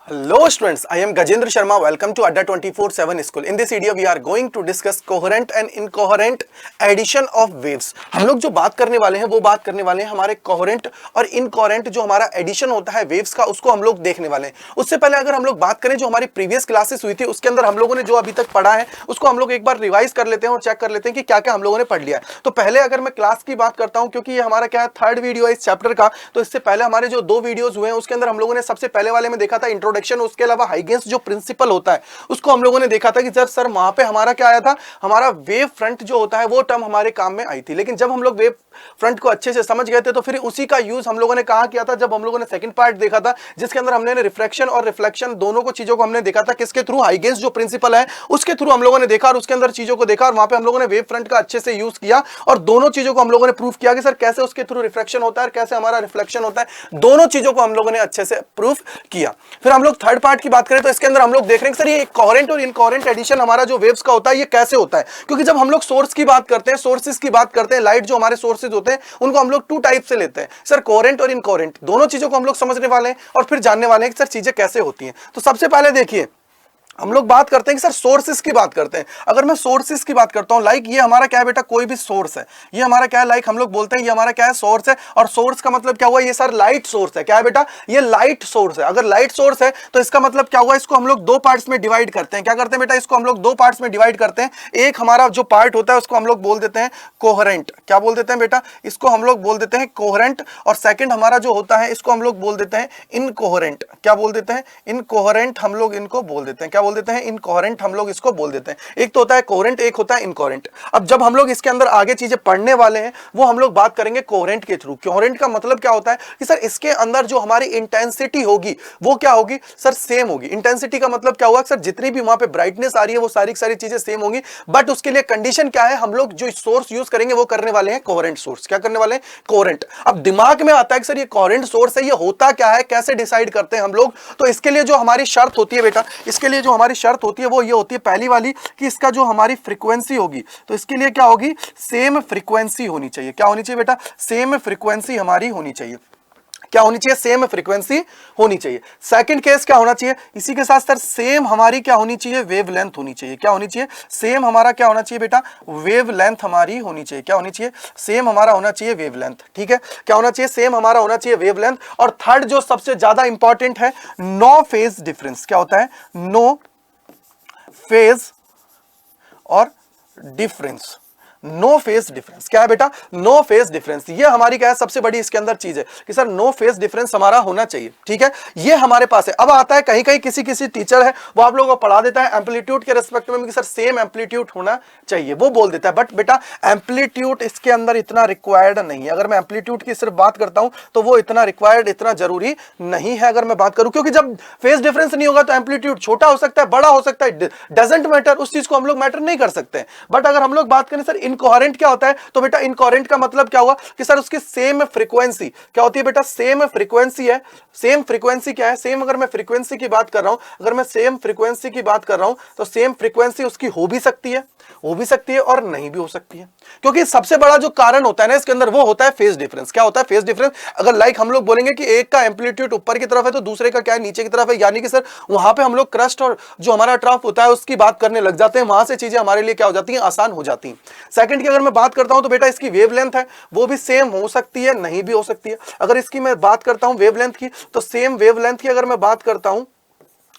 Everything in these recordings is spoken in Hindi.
Hello students, I am Gajendra Sharma. Welcome to Adda 24/7 School. In this video, we are going to discuss coherent and incoherent addition of waves. हम लोग जो बात करने वाले हैं वो बात करने वाले हैं हमारे coherent और incoherent जो हमारा addition होता है waves का, उसको हम लोग देखने वाले हैं. उससे पहले अगर हम लोग बात करें जो हमारी previous classes हुई थी उसके अंदर हम लोगों ने जो अभी तक पढ़ा है उसको हम लोग एक बार रिवाइज कर लेते हैं और चेक कर लेते हैं कि क्या क्या हम लोगों ने पढ़ लिया है. तो पहले अगर मैं क्लास की बात करता हूं, क्योंकि ये हमारा क्या है थर्ड वीडियो है इस चैप्टर का, तो इससे पहले हमारे जो दो वीडियोस हुए हैं उसके अंदर हम लोगों ने सबसे पहले वाले में देखा था इंट्रोडक्शन, उसके अलावा हाइगेंस जो प्रिंसिपल होता है उसको हम लोगों ने देखा था कि सर वहां पे हमारा क्या आया था, हमारा वेव फ्रंट जो होता है वो टर्म हमारे काम में आई थी. लेकिन जब हम लोग वेव फ्रंट को अच्छे से समझ गए थे तो फिर उसी का यूज हम लोगों ने कहां किया था, जब हम लोगों ने सेकंड पार्ट देखा था जिसके अंदर हमने रिफ्रैक्शन और रिफ्लेक्शन दोनों को चीजों को हमने देखा था किसके थ्रू, हाइगेंस जो प्रिंसिपल है उसके थ्रू हम लोगों ने देखा और उसके अंदर चीजों को देखा और वहां पे हम लोगों ने वेव फ्रंट का अच्छे से यूज किया और दोनों चीजों को हम लोगों ने प्रूफ किया कि सर कैसे उसके थ्रू रिफ्रैक्शन होता है और कैसे हमारा रिफ्लेक्शन होता है. दोनों चीजों को हम लोगों ने अच्छे से प्रूफ किया. फिर हम लोग थर्ड पार्ट की बात करें तो इसके अंदर हम लोग देख रहे हैं सर ये कोहेरेंट और इनकोहेरेंट एडिशन हमारा जो वेव्स का होता है ये कैसे होता है. क्योंकि जब हम लोग सोर्स की बात करते हैं, सोर्सेज की बात करते हैं, लाइट जो हमारे सोर्सेज होते हैं उनको हम लोग टू टाइप से लेते हैं सर, कोहेरेंट और इनकोहेरेंट. दोनों चीजों को हम लोग समझने वाले हैं और फिर जानने वाले हैं कि सर चीजें कैसे होती हैं. तो सबसे पहले देखिए हम लोग बात करते हैं कि सर सोर्सेस की बात करते हैं. अगर मैं सोर्सेस की बात करता हूं, लाइक ये हमारा क्या है बेटा, कोई भी सोर्स है, ये हमारा क्या है, लाइक हम लोग बोलते हैं ये हमारा क्या है, सोर्स है. और सोर्स का मतलब क्या हुआ, ये सर लाइट सोर्स है. क्या है बेटा, ये लाइट सोर्स है. अगर लाइट सोर्स है तो इसका मतलब क्या हुआ, इसको हम लोग दो पार्ट्स में डिवाइड करते हैं. क्या करते हैं बेटा, इसको हम लोग दो पार्ट्स में डिवाइड करते हैं. एक हमारा जो पार्ट होता है उसको हम लोग बोल देते हैं कोहेरेंट. क्या बोल देते हैं बेटा, इसको हम लोग बोल देते हैं कोहेरेंट. और सेकंड हमारा जो होता है इसको हम लोग बोल देते हैं इनकोहेरेंट. क्या बोल देते हैं, इनकोहेरेंट हम लोग इनको बोल देते हैं. क्या बोल देते हैं, इनकोहेरेंट हम लोग इसको बोल देते हैं. एक तो होता है कोहेरेंट, एक होता है इनकोहेरेंट. अब जब हम लोग इसके अंदर आगे चीजें पढ़ने वाले हैं वो हम लोग बात करेंगे कोहेरेंट के थ्रू. कोहेरेंट का मतलब क्या होता है कि सर इसके अंदर जो हमारी इंटेंसिटी होगी वो क्या होगी सर, सेम होगी. इंटेंसिटी का मतलब क्या हुआ सर, जितनी भी वहां पे ब्राइटनेस आ रही है वो सारी सारी चीजें सेम होंगी. बट उसके लिए कंडीशन क्या है, हम लोग जो सोर्स यूज करेंगे वो करने वाले हैं कोहेरेंट सोर्स. क्या करने वाले हैं, कोहेरेंट. अब दिमाग में आता है कि सर ये कोहेरेंट सोर्स है, ये होता क्या है, कैसे डिसाइड करते हैं हम लोग. तो इसके लिए जो हमारी शर्त होती है बेटा, इसके लिए जो हमारी शर्त होती है वो ये होती है पहली वाली कि इसका जो हमारी फ्रीक्वेंसी होगी तो इसके लिए क्या होगी, सेम फ्रीक्वेंसी होनी चाहिए. क्या होनी चाहिए बेटा, सेम फ्रीक्वेंसी हमारी होनी चाहिए. क्या होनी चाहिए, सेम फ्रीक्वेंसी होनी चाहिए. सेकंड केस क्या होना चाहिए, इसी के साथ सर सेम हमारी क्या होनी चाहिए, वेवलेंथ होनी चाहिए. क्या होनी चाहिए, सेम हमारा क्या होना चाहिए बेटा, वेवलेंथ हमारी होनी चाहिए. क्या होनी चाहिए, सेम हमारा होना चाहिए वेवलेंथ. ठीक है, क्या होना चाहिए, सेम हमारा होना चाहिए वेवलेंथ. और थर्ड जो सबसे ज्यादा इंपॉर्टेंट है, नो फेज डिफरेंस. क्या होता है, नो फेज और डिफरेंस. नो फेज डिफरेंस क्या है बेटा, नो फेज डिफरेंस. ये हमारी क्या है सबसे बड़ी इसके अंदर चीज है कि सर नो फेज डिफरेंस हमारा होना चाहिए. ठीक है, ये हमारे पास है. अब आता है कहीं कहीं किसी किसी टीचर है वो आप लोगों को पढ़ा देता है एम्पलीट्यूड के रेस्पेक्ट में कि सर सेम एम्पलीट्यूड होना चाहिए, वो बोल देता है. बट बेटा एम्पलीट्यूड इसके अंदर इतना रिक्वायर्ड नहीं है. अगर मैं एम्पलीट्यूड की सिर्फ बात करता हूं तो वो इतना रिक्वायर्ड, इतना जरूरी नहीं है अगर मैं बात करूं. क्योंकि जब फेज डिफरेंस नहीं होगा तो एम्पलीट्यूड छोटा हो सकता है, बड़ा हो सकता है, डजंट मैटर. उस चीज को हम लोग मैटर नहीं कर सकते. बट अगर हम लोग बात करें सर इनकोहेरेंट क्या होता है, तो बेटा इनकोहेरेंट का मतलब क्या हुआ कि सर उसकी सेम फ्रीक्वेंसी क्या होती है बेटा, सेम फ्रीक्वेंसी है. सेम फ्रीक्वेंसी क्या है, सेम अगर मैं फ्रीक्वेंसी की बात कर रहा हूं, अगर मैं सेम फ्रीक्वेंसी की बात कर रहा हूं तो सेम फ्रीक्वेंसी उसकी हो भी सकती है, हो भी सकती है और नहीं भी हो सकती है. क्योंकि सबसे बड़ा जो कारण होता है ना इसके अंदर वो होता है फेज डिफरेंस. क्या होता है, फेज डिफरेंस. अगर लाइक हम लोग बोलेंगे कि एक का एम्पलीट्यूड ऊपर की तरफ है तो दूसरे का क्या है, नीचे की तरफ है, यानी कि सर वहां पे हम लोग क्रस्ट और जो हमारा ट्रफ होता है उसकी बात करने लग जाते हैं. वहां से चीजें हमारे लिए क्या हो जाती हैं, आसान हो जाती हैं. सेकंड की अगर मैं बात करता हूं तो बेटा इसकी वेवलेंथ है वो भी सेम हो सकती है, नहीं भी हो सकती है. अगर इसकी मैं बात करता हूं वेवलेंथ की, तो सेम वेवलेंथ की अगर मैं बात करता हूं,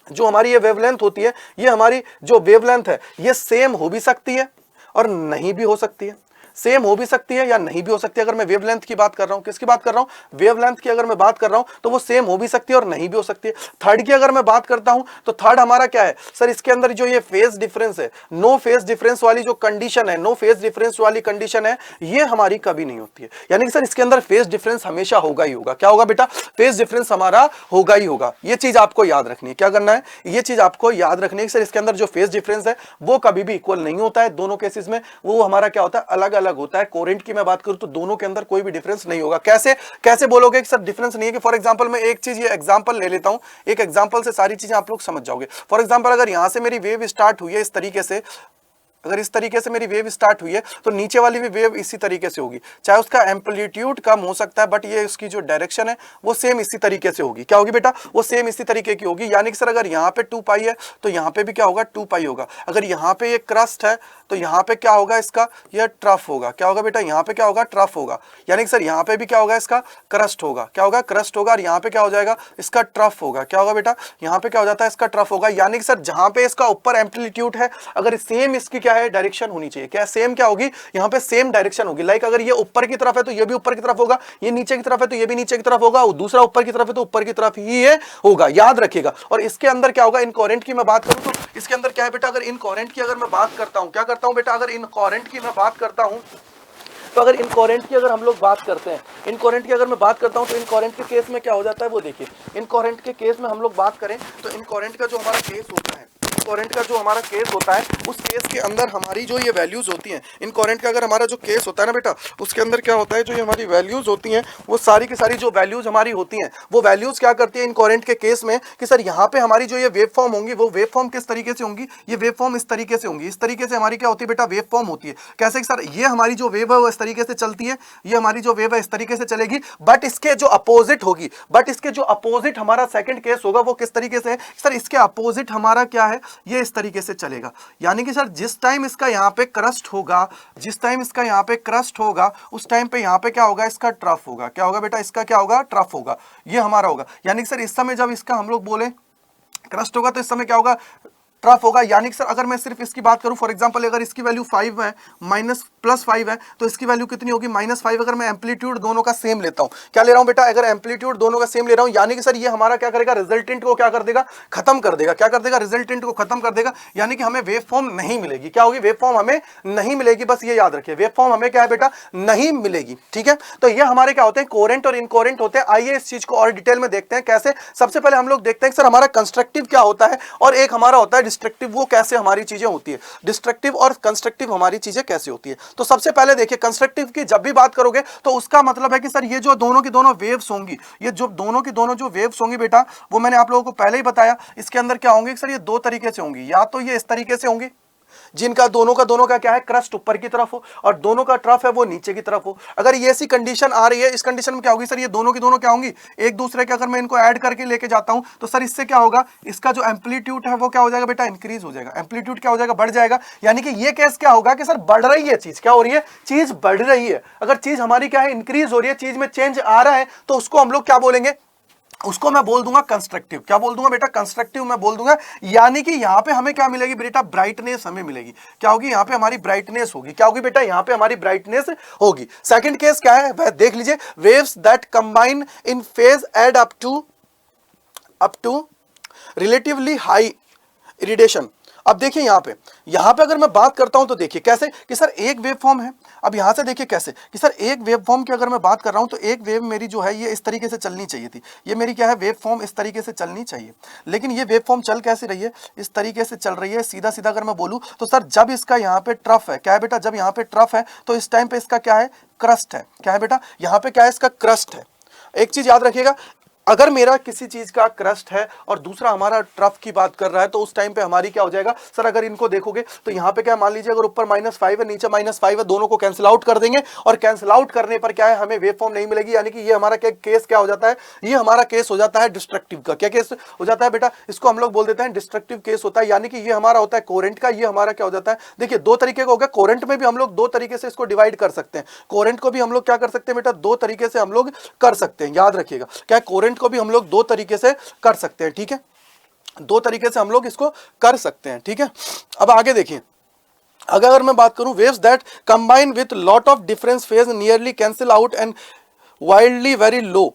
जो हमारी ये वेवलेंथ होती है, ये हमारी जो वेवलेंथ है ये सेम हो भी सकती है और नहीं भी हो सकती है. सेम हो भी सकती है या नहीं भी हो सकती है. अगर मैं वेवलेंथ की बात कर रहा हूं, किसकी बात कर रहा हूं, वेवलेंथ की अगर मैं बात कर रहा हूं तो वो सेम हो भी सकती है और नहीं भी हो सकती है. थर्ड की अगर मैं बात करता हूं तो थर्ड हमारा क्या है सर, इसके अंदर जो ये फेज डिफरेंस है, नो फेज डिफरेंस वाली जो कंडीशन है, नो फेज डिफरेंस वाली कंडीशन है, ये हमारी कभी नहीं होती है. यानी कि सर इसके अंदर फेज डिफरेंस हमेशा होगा ही होगा. क्या होगा बेटा, फेज डिफरेंस हमारा होगा ही होगा. ये चीज आपको याद रखनी है. क्या करना है, ये चीज आपको याद रखनी है सर इसके अंदर जो फेज डिफरेंस है वो कभी भी इक्वल नहीं होता है. दोनों केसेस में वो हमारा क्या होता है, अलग अलग होता है. कोहेरेंट की मैं बात करूं तो दोनों के अंदर कोई भी डिफरेंस नहीं होगा. कैसे कैसे बोलोगे कि सर डिफरेंस नहीं है, कि फॉर एग्जांपल मैं एक चीज ये एग्जांपल ले लेता हूं, एक एग्जांपल से सारी चीजें आप लोग समझ जाओगे. फॉर एग्जांपल अगर यहां से मेरी वेव स्टार्ट हुई है इस तरीके से, अगर इस तरीके से मेरी वेव स्टार्ट हुई है तो नीचे वाली भी वेव इसी तरीके से होगी, चाहे उसका एम्पलीट्यूड कम हो सकता है बट ये उसकी जो डायरेक्शन है वो सेम इसी तरीके से होगी। क्या होगी बेटा? वो सेम इसी तरीके की होगी। यानी कि सर अगर यहाँ पे 2 पाई है तो यहाँ पे भी क्या होगा? 2 पाई होगा। अगर यहाँ पे ये क्रस्ट है तो यहाँ पे क्या होगा? इसका यह ट्रफ होगा। क्या होगा बेटा? यहाँ पे क्या होगा? ट्रफ होगा। यानी कि सर यहाँ पे भी क्या होगा? इसका क्रस्ट होगा। क्या होगा? क्रस्ट होगा। और यहाँ पे क्या हो जाएगा? इसका ट्रफ होगा। क्या होगा बेटा? यहाँ पे क्या हो जाता है? इसका ट्रफ होगा। यानी कि सर जहाँ पे इसका ऊपर एम्पलीट्यूड है, अगर सेम इसकी क्या है? डायरेक्शन होनी चाहिए। क्या सेम क्या होगी? यहाँ पे सेम डायरेक्शन होगी। लाइक अगर ये ऊपर की तरफ है तो ये भी ऊपर की तरफ होगा, ये नीचे की तरफ है तो ये भी नीचे की तरफ होगा, दूसरा ऊपर की तरफ है तो ऊपर की तरफ ही ये होगा। याद रखिएगा। और इसके अंदर क्या होगा? इनकोहेरेंट की मैं बात करूं तो इसके अंदर क्या है बेटा? अगर इनकोहेरेंट की अगर मैं बात करता हूं, क्या करता हूं बेटा? अगर इनकोहेरेंट की मैं बात करता हूं तो अगर इनकोहेरेंट की अगर हम लोग बात करते हैं, इनकोहेरेंट की अगर मैं बात करता हूं तो इनकोहेरेंट के केस में क्या हो जाता है वो देखिए। इनकोहेरेंट के केस में हम लोग बात करें तो इनकोहेरेंट का जो हमारा केस होता है, इनकोहेरेंट का जो हमारा केस होता है उस केस के अंदर हमारी जो ये वैल्यूज होती हैं, इनकोहेरेंट का अगर हमारा जो केस होता है ना बेटा, उसके अंदर क्या होता है? जो ये हमारी वैल्यूज होती हैं वो सारी की सारी जो वैल्यूज हमारी होती हैं वो वैल्यूज क्या करती है इनकोहेरेंट के केस में कि सर यहाँ पे हमारी जो ये वेव फॉर्म होंगी वो वेव फॉर्म किस तरीके से होंगी? ये वेव फॉर्म इस तरीके से होंगी। इस तरीके से हमारी क्या होती है बेटा? वेव फॉर्म होती है। कैसे कि सर ये हमारी जो वेव है वो इस तरीके से चलती है, ये हमारी जो वेव है इस तरीके से चलेगी, बट इसके जो अपोजिट होगी, बट इसके जो अपोजिट हमारा सेकंड केस होगा वो किस तरीके से है? सर इसके अपोजिट हमारा क्या है? ये इस तरीके से चलेगा। यानी कि सर जिस टाइम इसका यहाँ पे क्रस्ट होगा, जिस टाइम इसका यहाँ पे क्रस्ट होगा उस टाइम पे यहाँ पे क्या होगा? इसका ट्रफ होगा। क्या होगा बेटा? इसका क्या होगा? ट्रफ होगा। ये हमारा होगा। यानी कि सर इस समय जब इसका हम लोग बोले क्रस्ट होगा तो इस समय क्या होगा? ट्रफ होगा। यानी कि सर अगर मैं सिर्फ इसकी बात करूं, फॉर एग्जांपल अगर इसकी वैल्यू 5 है +5 है तो इसकी वैल्यू कितनी होगी? -5। अगर मैं एम्पलीट्यूड दोनों का सेम लेता हूं, क्या ले रहा हूं बेटा? अगर एम्पलीट्यूड दोनों का सेम ले रहा हूं यानी कि सर ये हमारा क्या करेगा? रिजल्टेंट को क्या कर देगा? खत्म कर देगा। क्या कर देगा? रिजल्टेंट को खत्म कर देगा। यानी कि हमें वेव फॉर्म नहीं मिलेगी। क्या होगी? वेव फॉर्म हमें नहीं मिलेगी। बस ये याद रखिए, वेव फॉर्म हमें क्या है बेटा? नहीं मिलेगी। ठीक है, तो ये हमारे क्या होते हैं? कोहेरेंट और इनकोहेरेंट होते हैं। आइए इस चीज को और डिटेल में देखते हैं कैसे। सबसे पहले हम लोग देखते हैं सर हमारा कंस्ट्रक्टिव क्या होता है और एक हमारा होता है डिस्ट्रक्टिव। वो कैसे हमारी चीजें होती है, डिस्ट्रक्टिव और कंस्ट्रक्टिव हमारी चीजें कैसे होती है। तो सबसे पहले देखिए, कंस्ट्रक्टिव की जब भी बात करोगे तो उसका मतलब है कि सर ये जो दोनों की दोनों वेव्स होंगी, ये जो दोनों की दोनों जो वेव्स होंगी बेटा, वो मैंने आप लोगों को पहले ही बताया। इसके अंदर क्या होंगी सर? ये दो तरीके से होंगी। या तो ये इस तरीके से होंगी जिनका दोनों का क्या है? क्रस्ट ऊपर की तरफ हो और दोनों का ट्रफ है वो नीचे की तरफ हो। अगर ये ऐसी कंडीशन आ रही है, इस कंडीशन में क्या होगी सर? ये दोनों की दोनों क्या होंगी? एक दूसरे के अगर मैं इनको ऐड करके लेके जाता हूं तो सर इससे क्या होगा? इसका जो एम्पलीट्यूड है वो क्या हो जाएगा बेटा? इंक्रीज हो जाएगा। एम्पलीट्यूड क्या हो जाएगा? बढ़ जाएगा। यानी कि ये केस क्या होगा कि सर बढ़ रही है चीज। क्या हो रही है? चीज बढ़ रही है। अगर चीज हमारी क्या है? इंक्रीज हो रही है, चीज में चेंज आ रहा है, तो उसको हम लोग क्या बोलेंगे? उसको मैं बोल दूंगा कंस्ट्रक्टिव। क्या बोल दूंगा बेटा? कंस्ट्रक्टिव मैं बोल दूंगा। यानी कि यहां पे हमें क्या मिलेगी बेटा? ब्राइटनेस हमें मिलेगी। क्या होगी? यहां पे हमारी ब्राइटनेस होगी। क्या होगी बेटा? यहां पे हमारी ब्राइटनेस होगी। सेकंड केस क्या है वह देख लीजिए, waves that combine in phase add up to relatively high irradiation. अब देखिए यहां पे अगर मैं बात करता हूं तो देखिए कैसे कि सर एक वेव फॉर्म है। अब यहां से देखिए कैसे कि सर एक वेव फॉर्म की अगर मैं बात कर रहा हूं तो एक वेव मेरी जो है ये इस तरीके से चलनी चाहिए थी। ये मेरी क्या है? वेव फॉर्म इस तरीके से चलनी चाहिए। लेकिन ये वेव फॉर्म चल कैसे रही है? इस तरीके से चल रही है। सीधा सीधा अगर मैं बोलूं तो सर जब इसका यहाँ पे ट्रफ है, क्या है बेटा? जब यहाँ पे ट्रफ है तो इस टाइम पे इसका क्या है? क्रस्ट है। क्या है बेटा? यहाँ पे क्या है? इसका क्रस्ट है। एक चीज याद रखिएगा, अगर मेरा किसी चीज का क्रस्ट है और दूसरा हमारा ट्रफ की बात कर रहा है तो उस टाइम पे हमारी क्या हो जाएगा सर? अगर इनको देखोगे तो यहाँ पे क्या मान लीजिए अगर ऊपर -5 है, नीचे -5 है, दोनों को कैंसिल आउट कर देंगे और कैंसिल आउट करने पर क्या है? हमें वेव फॉर्म नहीं मिलेगी। यानी कि ये हमारा क्या केस क्या हो जाता है? ये हमारा केस हो जाता है डिस्ट्रक्टिव का। क्या केस हो जाता है बेटा? इसको हम लोग बोल देते हैं डिस्ट्रक्टिव केस होता है। यानी कि ये हमारा होता है कोहेरेंट का, ये हमारा क्या हो जाता है? देखिए दो तरीके का हो गया। कोहेरेंट में भी हम लोग दो तरीके से इसको डिवाइड कर सकते हैं। कोहेरेंट को भी हम लोग क्या कर सकते हैं बेटा? दो तरीके से हम लोग कर सकते हैं। याद रखिएगा, क्या कोहेरेंट को भी हम लोग दो तरीके से कर सकते हैं। ठीक है, दो तरीके से हम लोग इसको कर सकते हैं। ठीक है, अब आगे देखिए, अगर मैं बात करूं waves that combine with lot of difference phase nearly cancel out and wildly very low,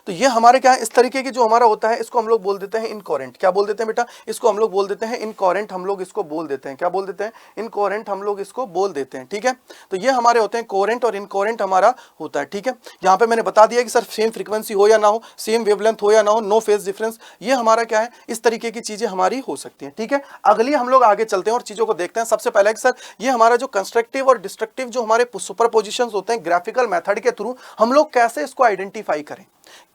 तो ये हमारे क्या है? इस तरीके की जो हमारा होता है इसको हम लोग बोल देते हैं इनकोहेरेंट। क्या बोल देते हैं बेटा? इसको हम लोग बोल देते हैं इनकोहेरेंट। हम लोग इसको बोल देते हैं, क्या बोल देते हैं? इनकोहेरेंट हम लोग इसको बोल देते हैं। ठीक है, तो ये हमारे होते हैं कोहेरेंट और इनकोहेरेंट हमारा होता है। ठीक है, यहाँ पे मैंने बता दिया कि सर सेम फ्रीक्वेंसी हो या ना हो, सेम वेवलेंथ हो या ना हो, नो फेज डिफरेंस, ये हमारा क्या है? इस तरीके की चीजें हमारी हो सकती हैं। ठीक है, अगली हम लोग आगे चलते हैं और चीजों को देखते हैं। सबसे पहले सर ये हमारा जो कंस्ट्रक्टिव और डिस्ट्रक्टिव जो हमारे सुपरपोजिशंस होते हैं, ग्राफिकल मेथड के थ्रू हम लोग कैसे इसको आइडेंटिफाई करें,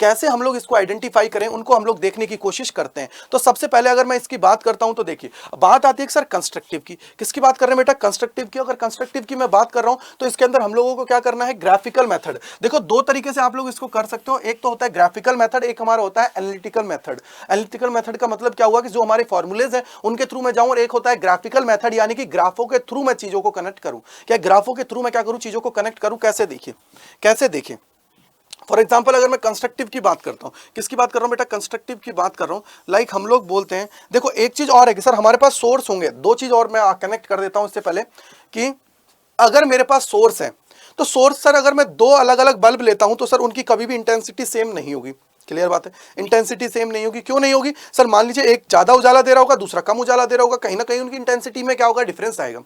कैसे हम लोग इसको आइडेंटिफाई करें, उनको हम लोग देखने की कोशिश करते हैं। तो सबसे पहले अगर मैं इसकी बात करता हूं तो देखिए, बात आती है सर कंस्ट्रक्टिव की। किसकी बात कर रहे हैं बेटा? कंस्ट्रक्टिव की। अगर कंस्ट्रक्टिव की मैं बात कर रहा हूं तो इसके अंदर हम लोगों को क्या करना है? Graphical method. देखो दो तरीके से आप लोग इसको कर सकते हो, एक तो होता है ग्राफिकल मेथड, एक हमारा होता है एनालिटिकल मेथड। एनालिटिकल मेथड का मतलब क्या हुआ कि जो हमारे फॉर्मूलेज हैं उनके थ्रू मैं जाऊं, और एक होता है ग्राफिकल मेथड, यानी कि ग्राफों के थ्रू मैं चीजों को कनेक्ट करूं। क्या ग्राफों के थ्रू मैं क्या करूं? चीजों को कनेक्ट करूं। कैसे? देखिए कैसे, देखिए फॉर एग्जाम्पल अगर मैं कंस्ट्रक्टिव की बात करता हूं, किसकी बात कर रहा हूं बेटा? कंस्ट्रक्टिव की बात कर रहा हूं। लाइक हम लोग बोलते हैं, देखो एक चीज और है कि सर हमारे पास सोर्स होंगे। दो चीज और मैं कनेक्ट कर देता हूं इससे पहले, कि अगर मेरे पास सोर्स है तो सोर्स सर अगर मैं दो अलग अलग बल्ब लेता हूं तो सर उनकी कभी भी इंटेंसिटी सेम नहीं होगी। क्लियर बात है? इंटेंसिटी सेम नहीं होगी। क्यों नहीं होगी सर? मान लीजिए एक ज्यादा उजाला दे रहा होगा, दूसरा कम उजाला दे रहा होगा, कहीं ना कहीं उनकी इंटेंसिटी में क्या होगा? डिफरेंस आएगा।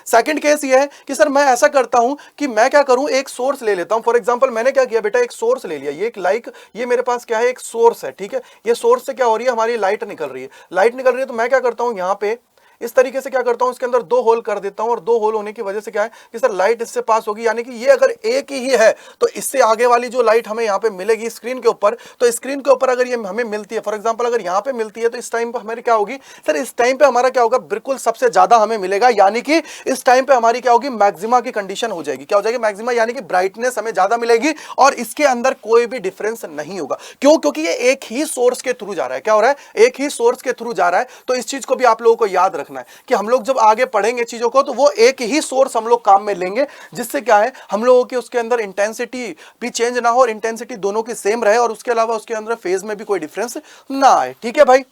सेकंड केस ये है कि सर मैं ऐसा करता हूं कि मैं क्या करूं, एक सोर्स ले लेता हूं। फॉर एग्जांपल मैंने क्या किया बेटा? एक सोर्स ले लिया। ये एक ये मेरे पास क्या है? एक सोर्स है, ठीक है। ये सोर्स से क्या हो रही है? हमारी लाइट निकल रही है। लाइट निकल रही है तो मैं क्या करता हूं, यहां पे इस तरीके से क्या करता हूं, इसके अंदर दो होल कर देता हूं, और दो होल होने की वजह से क्या है कि सर लाइट इससे पास होगी। यानी कि ये अगर एक ही है तो इससे आगे वाली जो लाइट हमें यहां पे मिलेगी स्क्रीन के ऊपर, तो स्क्रीन के ऊपर अगर ये हमें मिलती है, फॉर एग्जांपल अगर यहां पे मिलती है, तो इस टाइम पे हमारी क्या होगी सर? इस टाइम पे हमारा क्या होगा? बिल्कुल सबसे ज्यादा हमें मिलेगा। यानी कि इस टाइम पे हमारी क्या होगी? मैक्सिमा की कंडीशन हो जाएगी। क्या हो जाएगी? मैक्सिमा, यानी कि ब्राइटनेस हमें ज्यादा मिलेगी और इसके अंदर कोई भी डिफरेंस नहीं होगा। क्यों? क्योंकि ये एक ही सोर्स के थ्रू जा रहा है। क्या हो रहा है? एक ही सोर्स के थ्रू जा रहा है। तो इस चीज को भी आप लोगों को याद रखना है कि हम लोग जब आगे पढ़ेंगे चीजों को तो वो एक ही सोर्स हम लोग काम में लेंगे, जिससे क्या है हम लोगों की उसके अंदर इंटेंसिटी भी चेंज ना हो, और इंटेंसिटी दोनों की सेम रहे, और उसके अलावा उसके अंदर फेज में भी कोई डिफरेंस ना आए। ठीक है भाई?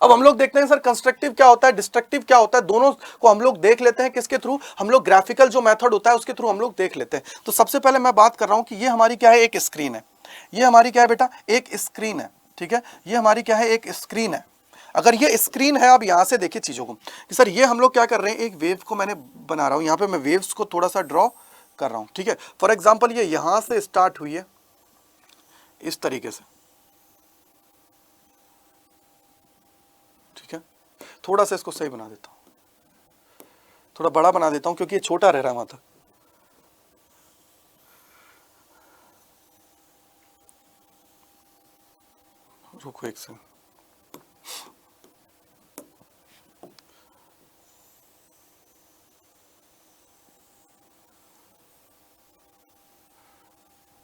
अब हम लोग देखते हैं सर कंस्ट्रक्टिव क्या होता है, डिस्ट्रक्टिव क्या होता है। दोनों को हम लोग देख लेते हैं। किसके थ्रू? हम लोग ग्राफिकल जो मेथड होता है उसके थ्रू हम लोग देख लेते हैं। तो सबसे पहले मैं बात कर रहा हूं कि ये हमारी क्या है? एक स्क्रीन है। ये हमारी क्या है बेटा? एक स्क्रीन है। ठीक है, ये हमारी क्या है? एक स्क्रीन है। अगर ये स्क्रीन है, अब यहां से देखिए चीजों को कि सर ये हम लोग क्या कर रहे हैं, एक वेव को मैंने बना रहा हूं। यहां पे मैं वेव्स को थोड़ा सा ड्रॉ कर रहा हूं। ठीक है, फॉर एग्जांपल ये यहां से स्टार्ट हुई है इस तरीके से। ठीक है, थोड़ा सा इसको सही बना देता हूं, थोड़ा बड़ा बना देता हूं क्योंकि ये छोटा रह रहा है वहां तक। रुको एक सेकंड।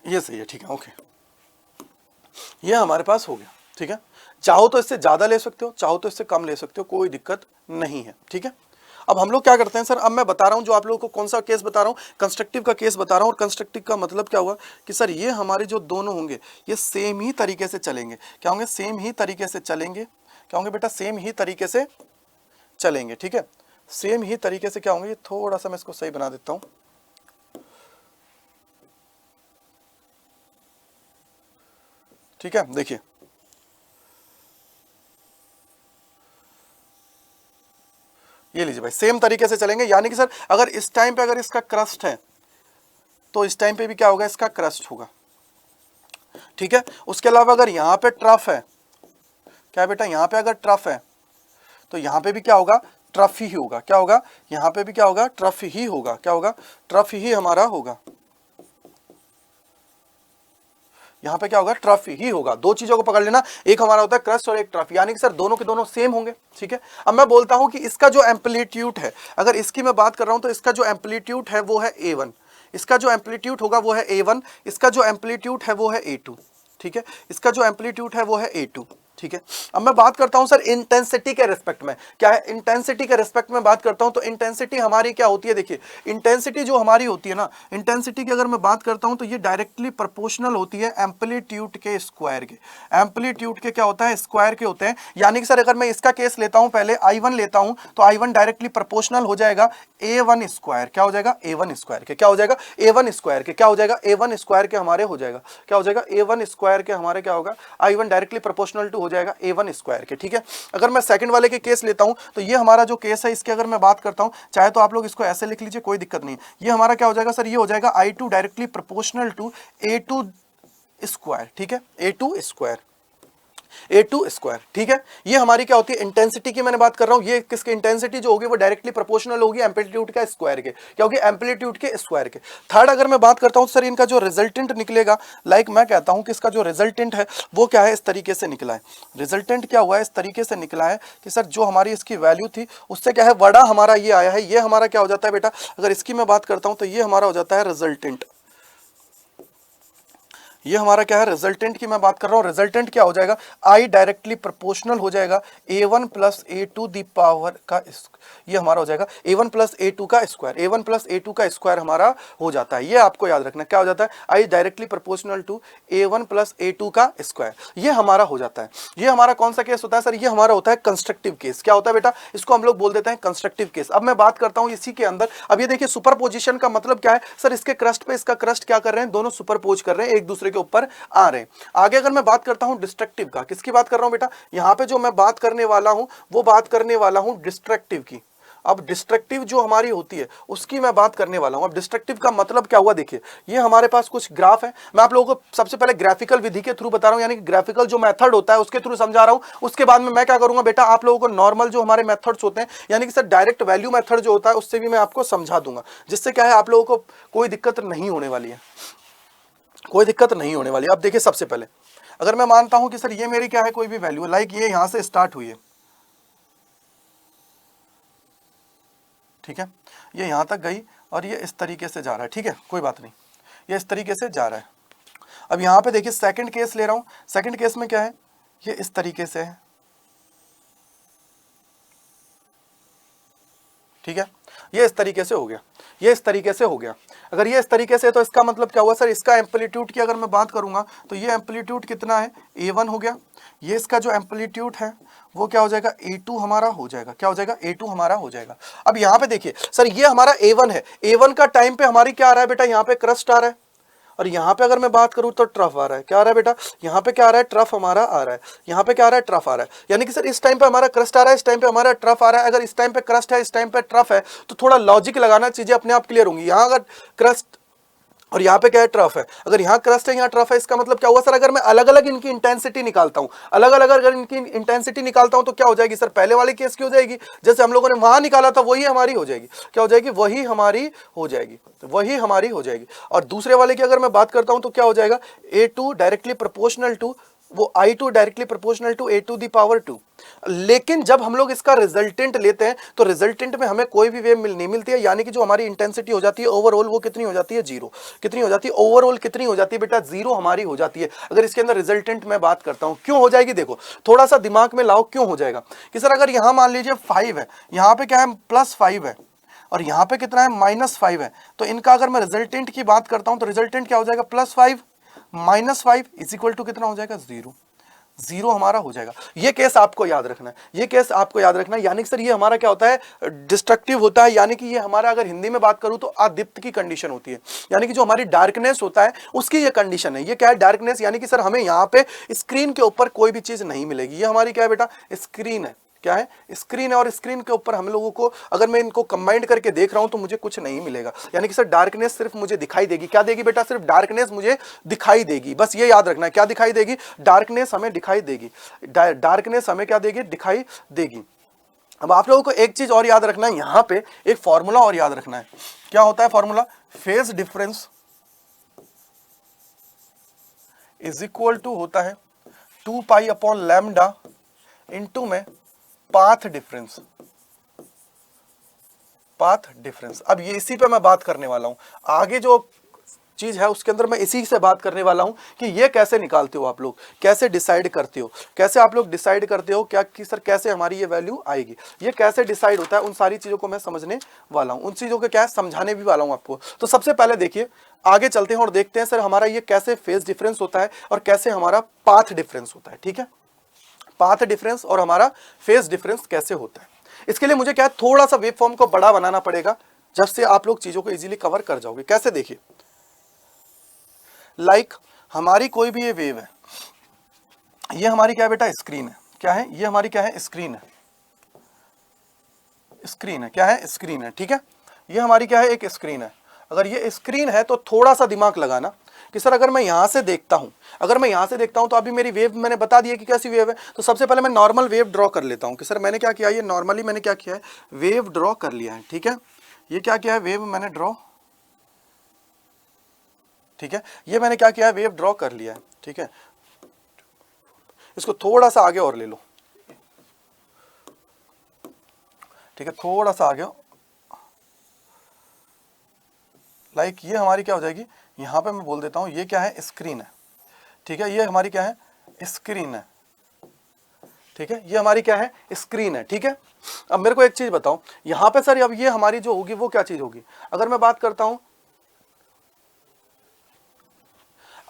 ये सही है। ठीक है, ओके, ये हमारे पास हो गया। ठीक है, चाहो तो इससे ज्यादा ले सकते हो, चाहो तो इससे कम ले सकते हो, कोई दिक्कत नहीं है। ठीक है, अब हम लोग क्या करते हैं सर? अब मैं बता रहा हूं जो आप लोगों को कौन सा केस बता रहा हूं, कंस्ट्रक्टिव का केस बता रहा हूं। और कंस्ट्रक्टिव का मतलब क्या हुआ कि सर ये हमारे जो दोनों होंगे ये सेम ही तरीके से चलेंगे। क्या होंगे? सेम ही तरीके से चलेंगे। क्या होंगे बेटा? सेम ही तरीके से चलेंगे। ठीक है, सेम ही तरीके से क्या होंगे? थोड़ा सा मैं इसको सही बना देता हूं। ठीक है, देखिए ये लीजिए भाई, सेम तरीके से चलेंगे। यानी कि सर अगर इस टाइम पे अगर इसका क्रस्ट है तो इस टाइम पे भी क्या होगा? इसका क्रस्ट होगा। ठीक है, उसके अलावा अगर यहां पे ट्रफ है, क्या बेटा? यहां पे अगर ट्रफ है तो यहां पे भी क्या होगा? ट्रफ ही होगा। क्या होगा? यहां पे भी क्या होगा? ट्रफ ही होगा। क्या होगा? ट्रफ ही हमारा होगा। यहां पे क्या होगा? ट्रफ ही होगा। दो चीजों को पकड़ लेना, एक हमारा होता है क्रस्ट और एक ट्रफ, यानी कि सर दोनों के दोनों सेम होंगे। ठीक है, अब मैं बोलता हूं कि इसका जो एम्पलीट्यूड है, अगर इसकी मैं बात कर रहा हूं तो इसका जो एम्पलीट्यूड है वो है A1, इसका जो एम्पलीट्यूड होगा वो है A1, इसका जो एम्पलीट्यूड है वो है A2। ठीक है, इसका जो एम्पलीट्यूड है वो है A2। ठीक है, अब मैं बात करता हूं सर इंटेंसिटी के रिस्पेक्ट में। क्या है? इंटेंसिटी के रिस्पेक्ट में बात करता हूं तो इंटेंसिटी हमारी क्या होती है? देखिए इंटेंसिटी जो हमारी होती है ना, इंटेंसिटी की अगर मैं बात करता हूं तो ये डायरेक्टली प्रोपोर्शनल होती है एम्पलीट्यूड के स्क्वायर के। एम्पलीट्यूड के क्या होता है? स्क्वायर के होते हैं। यानी कि सर अगर मैं इसका केस लेता हूं, पहले I1 लेता हूं, तो I1 डायरेक्टली प्रोपोर्शनल हो जाएगा A1 स्क्वायर। क्या हो जाएगा? A1 स्क्वायर के। क्या हो जाएगा? A1 स्क्वायर के। क्या हो जाएगा? A1 स्क्वायर के हमारे हो जाएगा। क्या हो जाएगा? A1 स्क्वायर के हमारे क्या होगा? I1 डायरेक्टली प्रोपोर्शनल टू हो जाएगा A1 स्क्वायर के। ठीक है, अगर मैं सेकंड वाले के केस लेता हूं तो ये हमारा जो केस है इसके अगर मैं बात करता हूं, चाहे तो आप लोग इसको ऐसे लिख लीजिए, कोई दिक्कत नहीं। ये हमारा क्या हो जाएगा सर? ये हो जाएगा I2 directly proportional to A2 square. ठीक है, A2 स्क्वायर। A2 स्क्वायर, ठीक है। ये हमारी क्या होती है, इंटेंसिटी की मैंने बात कर रहा हूं। ये किसकी इंटेंसिटी जो होगी वो डायरेक्टली प्रोपोर्शनल होगी एम्पलीट्यूड का स्क्वायर के, क्या होगी, एम्पलीट्यूड के स्क्वायर के। थर्ड अगर मैं बात करता हूं सर इनका जो रिजल्टेंट निकलेगा, लाइक मैं कहता हूं कि इसका जो रिजल्टेंट है वो क्या है, इस तरीके से निकला है। रिजल्टेंट क्या हुआ है, इस तरीके से निकला है कि सर जो हमारी इसकी वैल्यू थी उससे क्या है बड़ा हमारा ये आया है। ये हमारा क्या हो जाता है बेटा, अगर इसकी मैं बात करता हूं तो ये हमारा हो जाता है रिजल्टेंट। ये हमारा क्या है, रिजल्टेंट की मैं बात कर रहा हूं। रिजल्टेंट क्या हो जाएगा, आई डायरेक्टली प्रोपोर्शनल हो जाएगा A1 plus A2 the power का, ये हमारा हो जाएगा A1 प्लस A2 का स्क्वायर। A1 प्लस A2 का स्क्वायर हमारा हो जाता है, ये आपको याद रखना क्या हो जाता है, I directly proportional to A1 plus A2 का स्क्वायर, ये हमारा हो जाता है। ये हमारा कौन सा केस होता है सर, ये हमारा होता है कंस्ट्रक्टिव केस। क्या होता है बेटा, इसको हम लोग बोल देते हैं कंस्ट्रक्टिव केस। अब मैं बात करता हूं इसी के अंदर, अब ये देखिए सुपरपोजिशन का मतलब क्या है सर, इसके क्रस्ट पे इसका क्रस्ट क्या कर रहे हैं, दोनों सुपरपोज कर रहे हैं, एक दूसरे के ऊपर आ रहे हैं। आगे अगर मैं बात करता हूं डिस्ट्रक्टिव का, किसकी बात कर रहा हूं बेटा, यहां पे जो मैं बात करने वाला हूं वो बात करने वाला हूं डिस्ट्रक्टिव की। अब डिस्ट्रक्टिव जो हमारी होती है उसकी मैं बात करने वाला हूं। अब डिस्ट्रक्टिव का मतलब क्या हुआ, देखिए ये हमारे पास कुछ ग्राफ है, मैं आप लोगों को सबसे पहले ग्राफिकल विधि के थ्रू बता रहा हूं, यानी कि ग्राफिकल जो मेथड होता है उसके थ्रू समझा रहा हूं। उसके बाद में मैं क्या करूंगा बेटा, आप लोगों को नॉर्मल जो हमारे मेथड्स होते हैं, यानी कि सर डायरेक्ट वैल्यू मेथड जो होता है उससे भी मैं आपको समझा दूंगा, जिससे क्या है आप लोगों को कोई दिक्कत नहीं होने वाली है, कोई दिक्कत नहीं होने वाली। अब देखिए सबसे पहले अगर मैं मानता हूं कि सर ये मेरी क्या है, कोई भी वैल्यू, लाइक ये यहां से स्टार्ट हुई है, ठीक है, ये यहां तक गई और ये इस तरीके से जा रहा है, ठीक है, कोई बात नहीं, ये इस तरीके से जा रहा है। अब यहां पे देखिए सेकंड केस ले रहा हूं, सेकंड केस में क्या है, ये इस तरीके से है, ठीक है, ये इस तरीके से हो गया, ये इस तरीके से हो गया। अगर ये इस तरीके से है तो इसका मतलब क्या हुआ सर, इसका एम्पलीट्यूड की अगर मैं बात करूंगा तो ये एम्पलीट्यूड कितना है, A1 हो गया। ये इसका जो एम्पलीट्यूड है वो क्या हो जाएगा, A2 हमारा हो जाएगा, क्या हो जाएगा, A2 हमारा हो जाएगा। अब यहाँ पे देखिए सर ये हमारा A1 है, A1 का टाइम पे हमारी क्या आ रहा है बेटा, यहाँ पे क्रस्ट आ रहा है, और यहाँ पे अगर मैं बात करूँ तो ट्रफ आ रहा है। क्या आ रहा है बेटा, यहाँ पे क्या आ रहा है, ट्रफ हमारा आ रहा है, यहाँ पे क्या आ रहा है, ट्रफ आ रहा है। यानी कि सर इस टाइम पे हमारा क्रस्ट आ रहा है, इस टाइम पे हमारा ट्रफ आ रहा है। अगर इस टाइम पे क्रस्ट है, इस टाइम पे ट्रफ है, तो थोड़ा लॉजिक लगाना, चीजें अपने आप क्लियर होंगी। यहाँ अगर क्रस्ट और यहाँ पे क्या है, ट्रफ है, अगर यहाँ क्रस्ट है यहाँ ट्रफ है, इसका मतलब क्या हुआ सर, अगर मैं अलग अलग इनकी इंटेंसिटी निकालता हूँ, अलग अलग अगर इनकी इंटेंसिटी निकालता हूँ तो क्या हो जाएगी सर, पहले वाली केस की हो जाएगी, जैसे हम लोगों ने वहां निकाला था वही हमारी हो जाएगी। क्या हो जाएगी, वही हमारी हो जाएगी, वही हमारी हो जाएगी। और दूसरे वाले की अगर मैं बात करता हूँ तो क्या हो जाएगा, A2 डायरेक्टली प्रोपोर्शनल टू वो I2 directly proportional to A2 the power 2। लेकिन जब हम लोग इसका रिजल्टेंट लेते हैं तो रिजल्टेंट में हमें कोई भी वेव नहीं मिलती है, यानी कि जो हमारी इंटेंसिटी हो जाती है ओवरऑल वो कितनी हो जाती है, जीरो। कितनी हो जाती है ओवरऑल, कितनी हो जाती है बेटा, जीरो हमारी हो जाती है। अगर इसके अंदर रिजल्टेंट में बात करता हूं, क्यों हो जाएगी, देखो थोड़ा सा दिमाग में लाओ, क्यों हो जाएगा कि सर अगर यहां मान लीजिए 5 है, यहां पे क्या है +5 है, और यहां पे कितना है -5 है, तो इनका अगर मैं रिजल्टेंट की बात करता हूं तो रिजल्टेंट क्या हो जाएगा, +5 -5 इज इक्वल टू कितना हो जाएगा, जीरो। जीरो हमारा हो जाएगा। ये केस आपको याद रखना है, ये केस आपको याद रखना है। यानी कि सर ये हमारा क्या होता है, डिस्ट्रक्टिव होता है, यानी कि ये हमारा अगर हिंदी में बात करूं तो अदीप्त की कंडीशन होती है, यानी कि जो हमारी डार्कनेस होता है उसकी ये कंडीशन है। ये क्या है, डार्कनेस, यानी कि सर हमें यहाँ पे स्क्रीन के ऊपर कोई भी चीज नहीं मिलेगी। ये हमारी क्या है बेटा, स्क्रीन है, क्या है, स्क्रीन है, और स्क्रीन के ऊपर हम लोगों को अगर मैं इनको कंबाइंड करके देख रहा हूं तो मुझे कुछ नहीं मिलेगा। यानी कि सर डार्कनेस सिर्फ मुझे दिखाई देगी। क्या देगी बेटा, सिर्फ डार्कनेस मुझे दिखाई देगी, बस ये याद रखना है। क्या दिखाई देगी, डार्कनेस हमें दिखाई देगी, डार्कनेस हमें क्या देगी, दिखाई देगी। अब आप लोगों को एक चीज और याद रखना है, यहां पे एक फॉर्मूला और याद रखना है। क्या होता है formula, phase difference is equal to होता है 2 पाई अपॉन लैम्डा इनटू में पाथ डिफरेंस, पाथ डिफरेंस। अब ये इसी पे मैं बात करने वाला हूं, आगे जो चीज है उसके अंदर मैं इसी से बात करने वाला हूं कि ये कैसे निकालते हो आप लोग, कैसे डिसाइड करते हो, कैसे आप लोग डिसाइड करते हो क्या कि सर कैसे हमारी ये वैल्यू आएगी, ये कैसे डिसाइड होता है, उन सारी चीजों को मैं समझने वाला हूं, उन चीजों को क्या समझाने भी वाला हूं आपको। तो सबसे पहले देखिए, आगे चलते हैं और देखते हैं सर हमारा ये कैसे फेज डिफरेंस होता है और कैसे हमारा पाथ डिफरेंस होता है। ठीक है, पाथ डिफरेंस और हमारा फेज डिफरेंस कैसे होता है। इसके लिए मुझे क्या है, थोड़ा सा वेव फॉर्म को बड़ा बनाना पड़ेगा, जब से आप लोग चीजों को इजीली कवर कर जाओगे। कैसे, देखिए लाइक हमारी कोई भी ये वेव है, ये हमारी क्या है बेटा, स्क्रीन है। क्या है, ये हमारी क्या है, स्क्रीन है, स्क्रीन है, क्या है, स्क्रीन है। ठीक है, ये हमारी क्या है, एक स्क्रीन है। अगर ये स्क्रीन है तो थोड़ा सा दिमाग लगाना कि सर अगर मैं यहां से देखता हूं, तो अभी मेरी वेव मैंने बता दिया कि कैसी वेव है। तो सबसे पहले मैं नॉर्मल वेव ड्रॉ कर लेता हूं कि सर मैंने क्या किया, ये नॉर्मली मैंने क्या किया है, वेव ड्रॉ कर लिया है। ठीक है, ये क्या किया है, वेव मैंने ड्रॉ, ठीक है, ये मैंने क्या किया है, वेव ड्रॉ कर लिया है। ठीक है, इसको थोड़ा सा आगे और ले लो, ठीक है, थोड़ा सा आगे, लाइक ये हमारी क्या हो जाएगी, यहां पे मैं बोल देता हूं ये क्या है, स्क्रीन है। ठीक है, ये हमारी क्या है, स्क्रीन है। ठीक है, ये हमारी क्या है, स्क्रीन है। ठीक है, अब मेरे को एक चीज बताओ, यहां पे सर अब ये हमारी जो होगी वो क्या चीज होगी, अगर मैं बात करता हूं,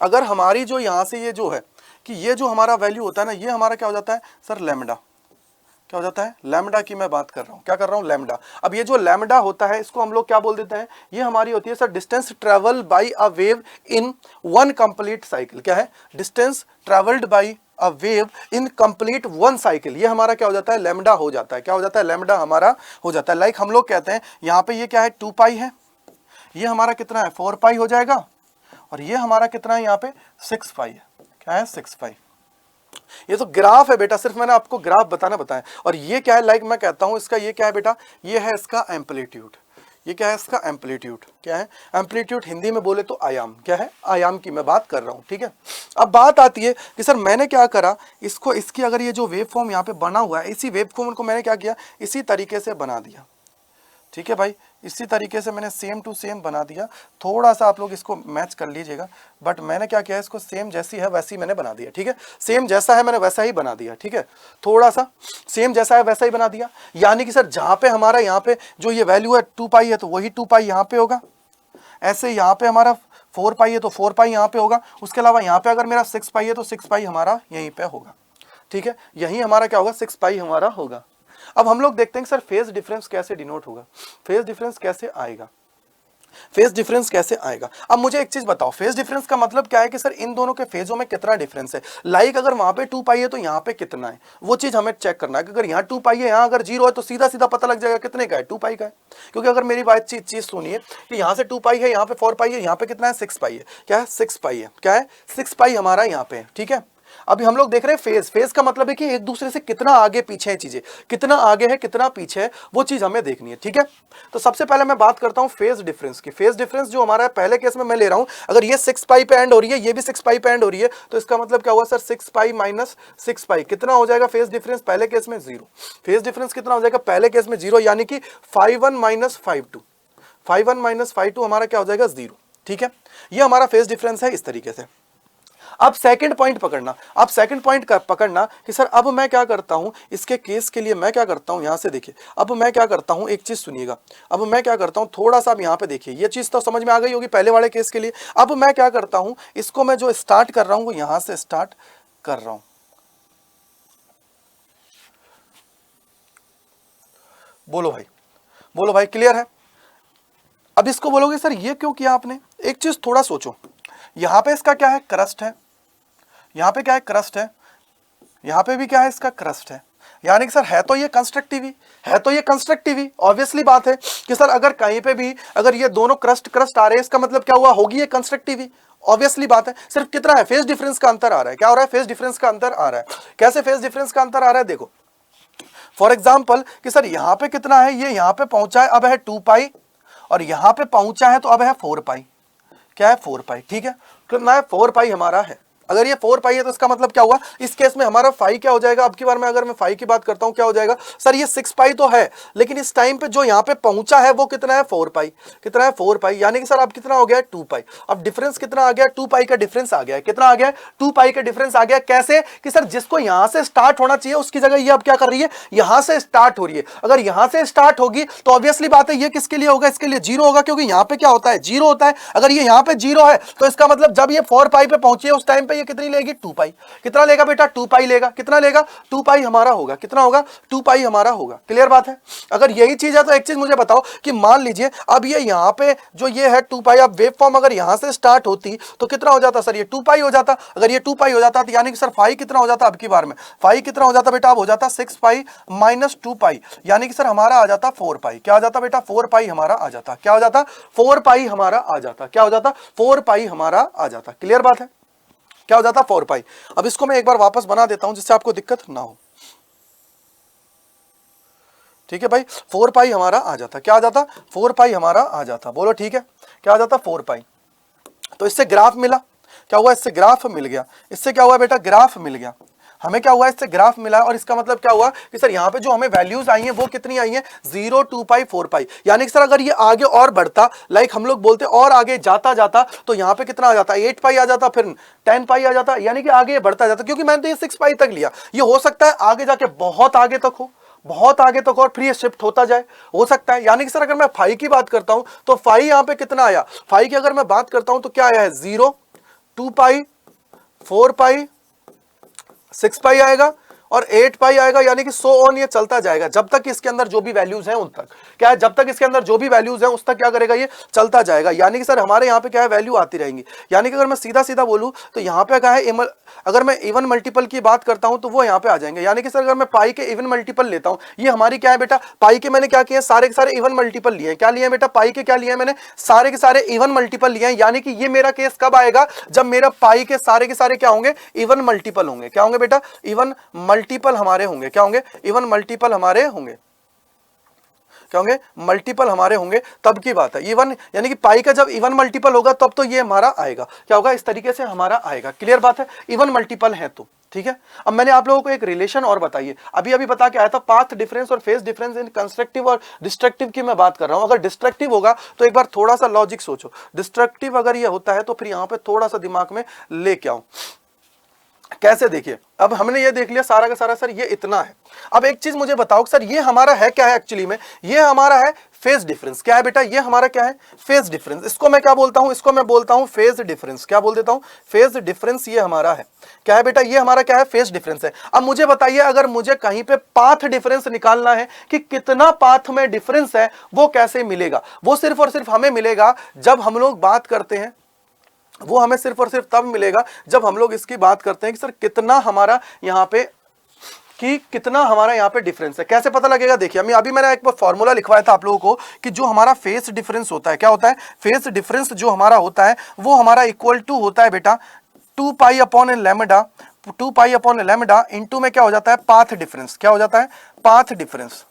अगर हमारी जो यहां से ये जो है कि ये जो हमारा वैल्यू होता है ना, ये हमारा क्या हो जाता है सर, लैम्डा, क्या हो जाता है, लैम्डा की मैं बात कर रहा हूं, क्या कर रहा हूं, लैम्डा। अब ये जो लैम्डा होता है इसको हम लोग क्या बोल देते हैं, ये हमारी होती है sir distance travel by a wave in one complete cycle. क्या है, distance travelled by a wave in complete one cycle, ये हमारा क्या हो जाता है, लैम्डा हो जाता है। क्या हो जाता है, लैम्डा हमारा हो जाता है। लाइक हम लोग कहते हैं यहाँ पे ये क्या है, 2 पाई है, ये हमारा कितना है, 4 पाई हो जाएगा, और ये हमारा कितना है यहाँ पे, 6 पाई है। क्या है, 6 पाई। ये तो ग्राफ है बेटा, सिर्फ मैंने आपको ग्राफ बताया। और ये क्या है, लाइक मैं कहता हूं इसका, ये क्या है बेटा, ये है इसका एम्पलीट्यूड। ये क्या है, इसका एम्पलीट्यूड। क्या है, एम्पलीट्यूड हिंदी में बोले तो आयाम। क्या है, आयाम की मैं बात कर रहा हूं। ठीक है, अब बात आती है कि सर मैंने क्या करा, इसको, इसकी अगर ये जो वेव फॉर्म यहाँ पे बना हुआ है, इसी वेव फॉर्म को मैंने क्या किया, इसी तरीके से बना दिया। ठीक है भाई, इसी तरीके से मैंने सेम टू सेम बना दिया। थोड़ा सा आप लोग इसको मैच कर लीजिएगा, बट मैंने क्या किया, इसको सेम जैसी है वैसी मैंने बना दिया। ठीक है, सेम जैसा है मैंने वैसा ही बना दिया। ठीक है, थोड़ा सा सेम जैसा है वैसा ही बना दिया, यानी कि सर जहां पे हमारा यहाँ पे जो ये वैल्यू है 2 पाई है, तो वही 2 पाई यहाँ पे होगा। ऐसे यहाँ पे हमारा 4 पाई है तो 4 पाई यहाँ पे होगा। उसके अलावा यहाँ पे अगर मेरा 6 पाई है तो 6 पाई हमारा यहीं पे होगा। ठीक है, यही हमारा क्या होगा, 6 पाई हमारा होगा। अब हम लोग देखते हैं कि सर फेज डिफरेंस कैसे डिनोट होगा, फेज डिफरेंस कैसे आएगा, फेज डिफरेंस कैसे आएगा। अब मुझे एक चीज बताओ, फेज डिफरेंस का मतलब क्या है कि सर इन दोनों के फेजों में कितना डिफरेंस है। लाइक अगर वहां पे 2 पाई है तो यहाँ पे कितना है, वो चीज हमें चेक करना है। कि अगर यहाँ 2 पाई है, यहाँ अगर 0 है, तो सीधा सीधा पता लग जाएगा कितने का है, 2 पाई का है। क्योंकि अगर मेरी बात चीज सुनिए कि यहाँ से 2 पाई है, यहाँ पे 4 पाई है, यहाँ पे कितना है, 6 पाई है। क्या है, 6 पाई है। क्या है, 6 पाई हमारा यहाँ पे है। ठीक है, अभी हम लोग देख रहे हैं फेज। फेज का मतलब है कि एक दूसरे से कितना आगे पीछे है चीजें, कितना आगे है कितना पीछे है, वो चीज हमें देखनी है। ठीक है, तो सबसे पहले मैं बात करता हूं फेज डिफरेंस की। फेज डिफरेंस जो हमारा पहले केस में मैं ले रहा हूं, अगर ये 6 पाई पे एंड हो रही है, ये भी 6 पाई पे एंड हो रही है, तो इसका मतलब क्या हुआ सर, 6 पाई माइनस 6 पाई कितना हो जाएगा फेज डिफरेंस, पहले केस में 0। फेज डिफरेंस कितना हो जाएगा, पहले केस में 0, यानी कि 5 1 माइनस 5 2, 5 1 माइनस 5 2 हमारा क्या हो जाएगा, 0। ठीक है, ये हमारा फेज डिफरेंस है इस तरीके से। अब सेकंड पॉइंट पकड़ना, अब सेकंड पॉइंट पकड़ना कि सर अब मैं क्या करता हूं, इसके केस के लिए मैं क्या करता हूं, यहां से देखिए, अब मैं क्या करता हूं, एक चीज सुनिएगा, अब मैं क्या करता हूं, थोड़ा सा अब यहां पे देखिए, ये चीज तो समझ में आ गई होगी पहले वाले केस के लिए। अब मैं क्या करता हूं, इसको मैं जो स्टार्ट कर रहा हूं वो यहां से स्टार्ट कर रहा हूं। बोलो भाई, बोलो भाई, क्लियर है। अब इसको बोलोगे सर ये क्यों किया आपने, एक चीज थोड़ा सोचो, यहां पे इसका क्या है, क्रस्ट है, यहां पे क्या है, क्रस्ट है, यहां पे भी क्या है, इसका क्रस्ट है, यानी कि सर है तो ये कंस्ट्रक्टिव ही, है तो ये कंस्ट्रक्टिव ही। ऑब्वियसली बात है कि सर अगर कहीं पे भी अगर ये दोनों क्रस्ट क्रस्ट आ रहे हैं, इसका मतलब क्या हुआ, होगी ये कंस्ट्रक्टिव ही। ऑब्वियसली बात है, सिर्फ कितना है, फेज डिफरेंस का अंतर आ रहा है। क्या हो रहा है, फेज डिफरेंस का अंतर आ रहा है। कैसे फेज डिफरेंस का अंतर आ रहा है, देखो फॉर एग्जाम्पल कि सर यहां पे कितना है, ये यहां पे पहुंचा है, अब है 2 पाई, और यहां पे पहुंचा है तो अब है 4 पाई। क्या है, 4 पाई। ठीक है, कितना है, 4 पाई हमारा है। अगर ये 4 पाई है तो इसका मतलब क्या हुआ, इस केस में हमारा 5 क्या हो जाएगा, अब की बार में अगर मैं 5 की बात करता हूं क्या हो जाएगा सर, ये 6 पाई तो है, लेकिन इस टाइम पे जो यहां पे पहुंचा है वो कितना है, 4 पाई। कितना है, 4 पाई, यानी कि सर अब कितना हो गया, 2 पाई। अब डिफरेंस कितना आ गया, 2 पाई का डिफरेंस आ गया। कितना आ गया, 2 पाई का डिफरेंस आ गया। कैसे कि सर जिसको यहां से स्टार्ट होना चाहिए उसकी जगह ये अब क्या कर रही है, यहां से स्टार्ट हो रही है। अगर यहां से स्टार्ट होगी तो ऑब्वियसली बात है ये किसके लिए होगा, इसके लिए 0 होगा, क्योंकि यहां पे क्या होता है, 0 होता है। अगर ये यहां पे 0 है तो इसका मतलब जब ये 4 पाई पे पहुंची है उस टाइम पे पे ये कितनी लेगी 2 पाई, कितना लेगा बेटा 2 पाई लेगा, कितना लेगा 2 पाई हमारा होगा, कितना होगा 2 पाई हमारा होगा। क्लियर बात है। अगर यही चीज है तो एक चीज मुझे बताओ कि मान लीजिए अब ये यहाँ पे जो ये है 2 पाई, अब वेव फॉर्म अगर यहाँ से स्टार्ट होती तो कितना हो जाता सर, ये 2 पाई हो जाता। अगर ये 2 पाई हो जाता तो यानी कि सर फाई कितना हो जाता अब की बार में, फाई कितना हो जाता बेटा, अब हो जाता 6 पाई माइनस 2 पाई, यानी कि सर हमारा आ जाता 4 पाई। क्या आ जाता बेटा 4 पाई हमारा आ जाता, क्या हो जाता 4 पाई हमारा आ जाता, क्या हो जाता 4 पाई हमारा आ जाता। क्लियर बात है, क्या हो जाता 4 पाई। अब इसको मैं एक बार वापस बना देता हूं जिससे आपको दिक्कत ना हो। ठीक है भाई, 4 पाई हमारा आ जाता, क्या आ जाता 4 पाई हमारा आ जाता, बोलो ठीक है, क्या आ जाता 4 पाई। तो इससे ग्राफ मिला, क्या हुआ इससे ग्राफ मिल गया, इससे क्या हुआ बेटा ग्राफ मिल गया, हमें क्या हुआ इससे ग्राफ मिला। और इसका मतलब क्या हुआ कि सर यहाँ पे जो हमें वैल्यूज आई हैं वो कितनी आई हैं 0, 2 पाई 4 पाई, यानी कि सर अगर ये आगे और बढ़ता, लाइक हम लोग बोलते और आगे जाता जाता तो यहाँ पे कितना आ जाता 8 पाई आ जाता, फिर 10 पाई आ जाता, यानी कि आगे बढ़ता जाता। क्योंकि मैंने तो ये 6 पाई तक लिया, ये हो सकता है आगे जाके बहुत आगे तक हो, बहुत आगे तक और फिर ये शिफ्ट होता जाए, हो सकता है। यानी कि सर अगर मैं फाई की बात करता हूं तो फाई यहाँ पे कितना आया, फाई की अगर मैं बात करता हूं तो क्या आया है 0, 2 पाई 4 पाई 6 पाई आएगा और 8 पाई आएगा, यानी कि सो ऑन ये चलता जाएगा जब तक इसके अंदर जो भी वैल्यूज हैं उन तक, क्या है जब तक इसके अंदर जो भी वैल्यूज हैं उस तक क्या करेगा ये चलता जाएगा। यानी कि सर हमारे यहाँ पे क्या है वैल्यू आती रहेंगी। यानी कि अगर मैं सीधा सीधा बोलूं तो यहाँ पे क्या है, अगर मैं इवन मल्टीपल की बात करता हूं तो वो यहाँ पे आ जाएंगे। यानी कि सर अगर मैं पाई के इवन मल्टीपल लेता हूं, ये हमारी क्या है बेटा पाई के मैंने क्या किया सारे के सारे इवन मल्टीपल लिए हैं। क्या लिए बेटा पाई के क्या लिए मैंने सारे के सारे इवन मल्टीपल लिए हैं। यानी कि ये मेरा केस कब आएगा जब मेरा पाई के सारे क्या होंगे इवन मल्टीपल होंगे। क्या होंगे बेटा इवन मल्टीपल हमारे होंगे, क्या होंगे इवन मल्टीपल हमारे होंगे, क्या होंगे मल्टीपल हमारे होंगे, तब की बात है। इवन यानी कि पाई का जब इवन मल्टीपल होगा तब तो ये हमारा आएगा, क्या होगा इस तरीके से हमारा आएगा। क्लियर बात है, इवन मल्टीपल है तो ठीक है। अब मैंने आप लोगों को एक रिलेशन और बताइए, अभी बता के आया था पाथ डिफरेंस और फेज डिफरेंस इन कंस्ट्रक्टिव और डिस्ट्रक्टिव की मैं बात कर रहा हूं। अगर डिस्ट्रक्टिव होगा तो एक बार थोड़ा सा लॉजिक सोचो, डिस्ट्रक्टिव अगर ये होता है तो फिर यहां पे थोड़ा सा दिमाग में लेके आओ। कैसे देखिए, अब हमने ये देख लिया सारा का सारा सर ये इतना है। अब एक चीज मुझे बताओ सर ये हमारा है क्या है, एक्चुअली में ये हमारा है फेज डिफरेंस। क्या है बेटा ये हमारा क्या है फेज डिफरेंस। इसको मैं क्या बोलता हूं, इसको मैं बोलता हूं फेज डिफरेंस। क्या बोल देता हूं फेज डिफरेंस, ये हमारा है क्या है बेटा ये हमारा क्या है फेज डिफरेंस है। अब मुझे बताइए अगर मुझे कहीं पे पाथ डिफरेंस निकालना है कि कितना पाथ में डिफरेंस है, वो कैसे मिलेगा। वो सिर्फ और सिर्फ हमें मिलेगा जब हम लोग बात करते हैं, वो हमें सिर्फ और सिर्फ तब मिलेगा जब हम लोग इसकी बात करते हैं कि सर कितना हमारा यहाँ पे डिफरेंस है। कैसे पता लगेगा, देखिए अभी मैंने एक फॉर्मूला लिखवाया था आप लोगों को कि जो हमारा फेस डिफरेंस होता है, क्या होता है फेस डिफरेंस जो हमारा होता है वो हमारा इक्वल टू होता है बेटा 2 pi upon lambda, 2 pi upon lambda into में क्या हो जाता है पाथ डिफरेंस। क्या हो जाता है पाथ डिफरेंस,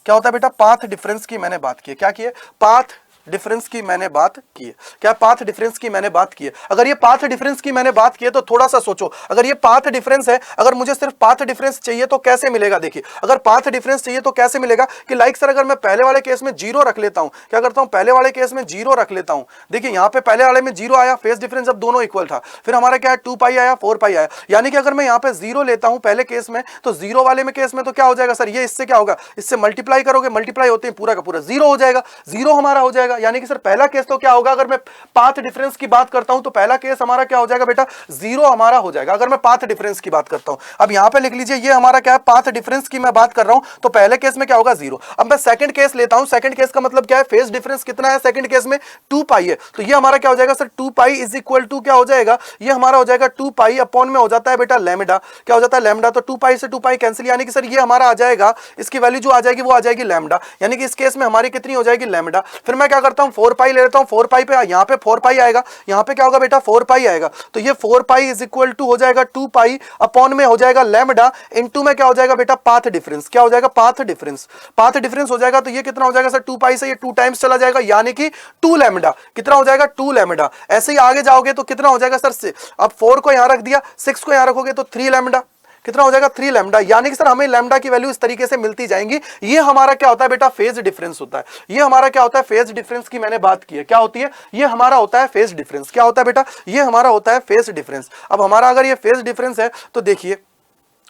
क्या होता है बेटा पाथ डिफरेंस की मैंने बात की है। क्या की है पाथ डिफरेंस की मैंने बात की है, क्या पाथ डिफरेंस की मैंने बात की है। अगर ये पाथ डिफरेंस की मैंने बात की है तो थोड़ा सा सोचो, अगर ये पाथ डिफरेंस है, अगर मुझे सिर्फ पाथ डिफरेंस चाहिए तो कैसे मिलेगा। देखिए अगर पाथ डिफरेंस चाहिए तो कैसे मिलेगा कि लाइक सर अगर मैं पहले वाले केस में 0 रख लेता हूं, क्या करता हूं पहले वाले केस में 0 रख लेता हूं। देखिए यहाँ पे पहले वाले में 0 आया, फेस डिफरेंस जब दोनों इक्वल था, फिर हमारा क्या है 2 पाई आया 4 पाई आया। यानी कि अगर मैं यहाँ पे 0 लेता हूं पहले केस में तो 0 वाले में केस में तो क्या हो जाएगा सर ये इससे क्या होगा, इससे मल्टीप्लाई करोगे, मल्टीप्लाई होते हैं पूरा का पूरा 0 हो जाएगा, 0 हमारा हो जाएगा। यानी कि सर पहला केस तो क्या होगा, अगर मैं पाथ डिफरेंस की बात करता हूं तो पहला केस हमारा क्या हो जाएगा बेटा 0 हमारा हो जाएगा, अगर मैं पाथ डिफरेंस की बात करता हूं। अब यहां पे लिख लीजिए ये हमारा क्या है पाथ डिफरेंस की मैं बात कर रहा हूं, तो पहले केस में क्या होगा 0। अब मैं सेकंड केस लेता हूं, सेकंड केस का मतलब क्या है फेज डिफरेंस कितना है सेकंड केस में 2 पाई है, तो ये हमारा क्या हो जाएगा sir 2 pi is equal to क्या हो जाएगा, ये हमारा हो जाएगा 2 पाई अपॉन में हो जाता है बेटा लैम्डा। क्या हो जाता है लैम्डा, तो 2 पाई से 2 पाई कैंसिल, यानी कि सर ये हमारा आ जाएगा, इसकी वैल्यू जो आ जाएगी वो आ जाएगी लैम्डा, यानी कि इस केस में हमारी कितनी हो जाएगी लैम्डा। फिर मैं क्या करता हूं 4 पाई ले लेता हूं, 4 पाई पे यहाँ पे 4 पाई आएगा, यहाँ पे क्या होगा बेटा 4 पाई आएगा, तो ये 4 पाई इज इक्वल टू हो जाएगा 2 पाई अपॉन में हो जाएगा लैम्डा इनटू में क्या हो जाएगा बेटा पाथ डिफरेंस। क्या हो जाएगा पाथ डिफरेंस, पाथ डिफरेंस हो जाएगा तो ये कितना हो जाएगा सर 2 पाई से ये 2 टाइम्स चला जाएगा, यानी कि 2 लैम्डा कितना हो जाएगा 2 लैम्डा। ऐसे ही आगे जाओगे तो कितना हो जाएगा सर से, अब 4 को यहां रख दिया, 6 को यहां रखोगे तो 3 लैम्डा, कितना हो जाएगा 3 लैम्डा, यानी कि सर हमें लैम्डा की वैल्यू इस तरीके से मिलती जाएंगी। ये हमारा क्या होता है बेटा फेज डिफरेंस होता है, ये हमारा क्या होता है फेज डिफरेंस की मैंने बात की है, क्या होती है ये हमारा होता है फेज डिफरेंस। क्या होता है बेटा ये हमारा होता है फेज डिफरेंस। अब हमारा अगर ये फेज डिफरेंस है तो देखिए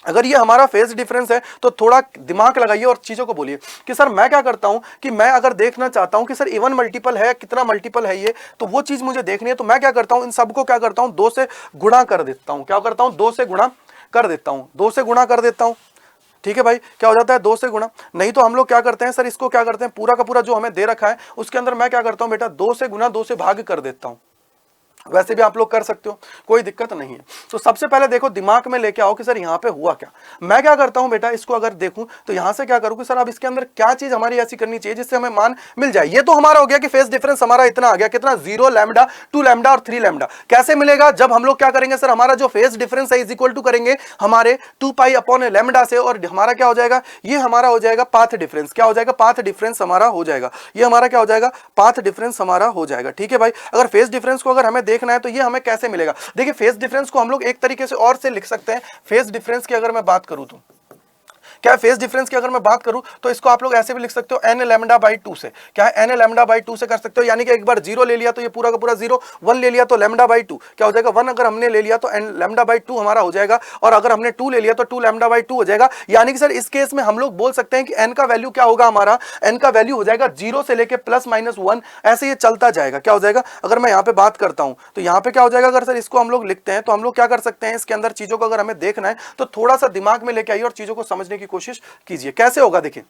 अगर ये हमारा फेज डिफरेंस है तो थोड़ा दिमाग लगाइए और चीजों को बोलिए कि सर मैं क्या करता हूं कि मैं अगर देखना चाहता हूं कि सर इवन मल्टीपल है, कितना मल्टीपल है ये, तो वो चीज मुझे देखनी है। तो मैं क्या करता हूं, इन सबको क्या करता हूं, 2 से गुणा कर देता हूं। क्या करता हूं, 2 से गुणा कर देता हूं, 2 से गुणा कर देता हूं। ठीक है भाई, क्या हो जाता है, 2 से गुणा। नहीं तो हम लोग क्या करते हैं सर, इसको क्या करते हैं, पूरा का पूरा जो हमें दे रखा है उसके अंदर मैं क्या करता हूं बेटा, 2 से गुणा 2 से भाग कर देता हूं। वैसे भी आप लोग कर सकते हो, कोई दिक्कत नहीं है। तो सबसे पहले देखो दिमाग में लेके आओ कि सर यहाँ पे हुआ क्या। मैं क्या करता हूँ बेटा, इसको अगर देखूं तो यहाँ से क्या करूँ कि सर अब इसके अंदर क्या चीज हमारी ऐसी करनी चाहिए जिससे हमें मान मिल जाए। ये तो हमारा हो गया कि फेस डिफरेंस हमारा इतना आ गया, कितना, 0 लैम्डा, 2 लैम्डा और 3 लैम्डा। कैसे मिलेगा, जब हम लोग क्या करेंगे सर, हमारा जो फेस डिफरेंस है इज इक्वल टू करेंगे हमारे 2 पाई अपॉन लैम्डा से, और हमारा क्या हो जाएगा, ये हमारा हो जाएगा पाथ डिफरेंस। क्या हो जाएगा, पाथ डिफरेंस हमारा हो जाएगा। ये हमारा क्या हो जाएगा, पाथ डिफरेंस हमारा हो जाएगा। ठीक है भाई, अगर फेस डिफरेंस को अगर हमें देखना है तो ये हमें कैसे मिलेगा। देखिए फेस डिफरेंस को हम लोग एक तरीके से और से लिख सकते हैं। फेस डिफरेंस की अगर मैं बात करूं तो क्या, फेस डिफरेंस की अगर मैं बात करूं तो इसको आप लोग ऐसे भी लिख सकते हो, n लैम्डा बाई 2 से। क्या है, n लैम्डा बाई 2 से कर सकते हो, यानी कि एक बार 0 ले लिया तो ये पूरा का पूरा 0, 1 ले लिया तो लैम्डा बाई 2 क्या हो जाएगा, 1 अगर हमने ले लिया तो n लैम्डा बाई 2 हमारा हो जाएगा, और अगर हमने 2 ले लिया तो 2 लैम्डा बाई 2 हो जाएगा। यानी कि सर इस केस में हम लोग बोल सकते हैं कि n का वैल्यू क्या होगा, हमारा n का वैल्यू हो जाएगा 0 से लेके +-1, ऐसे ये चलता जाएगा। क्या हो जाएगा, अगर मैं यहाँ पे बात करता हूँ तो यहाँ पे क्या हो जाएगा, अगर सर इसको हम लोग लिखते हैं तो हम लोग क्या कर सकते हैं, इसके अंदर चीजों को अगर हमें देखना है तो थोड़ा सा दिमाग में लेके आइए और चीजों को समझने की कोशिश कीजिए। कैसे होगा, देखिए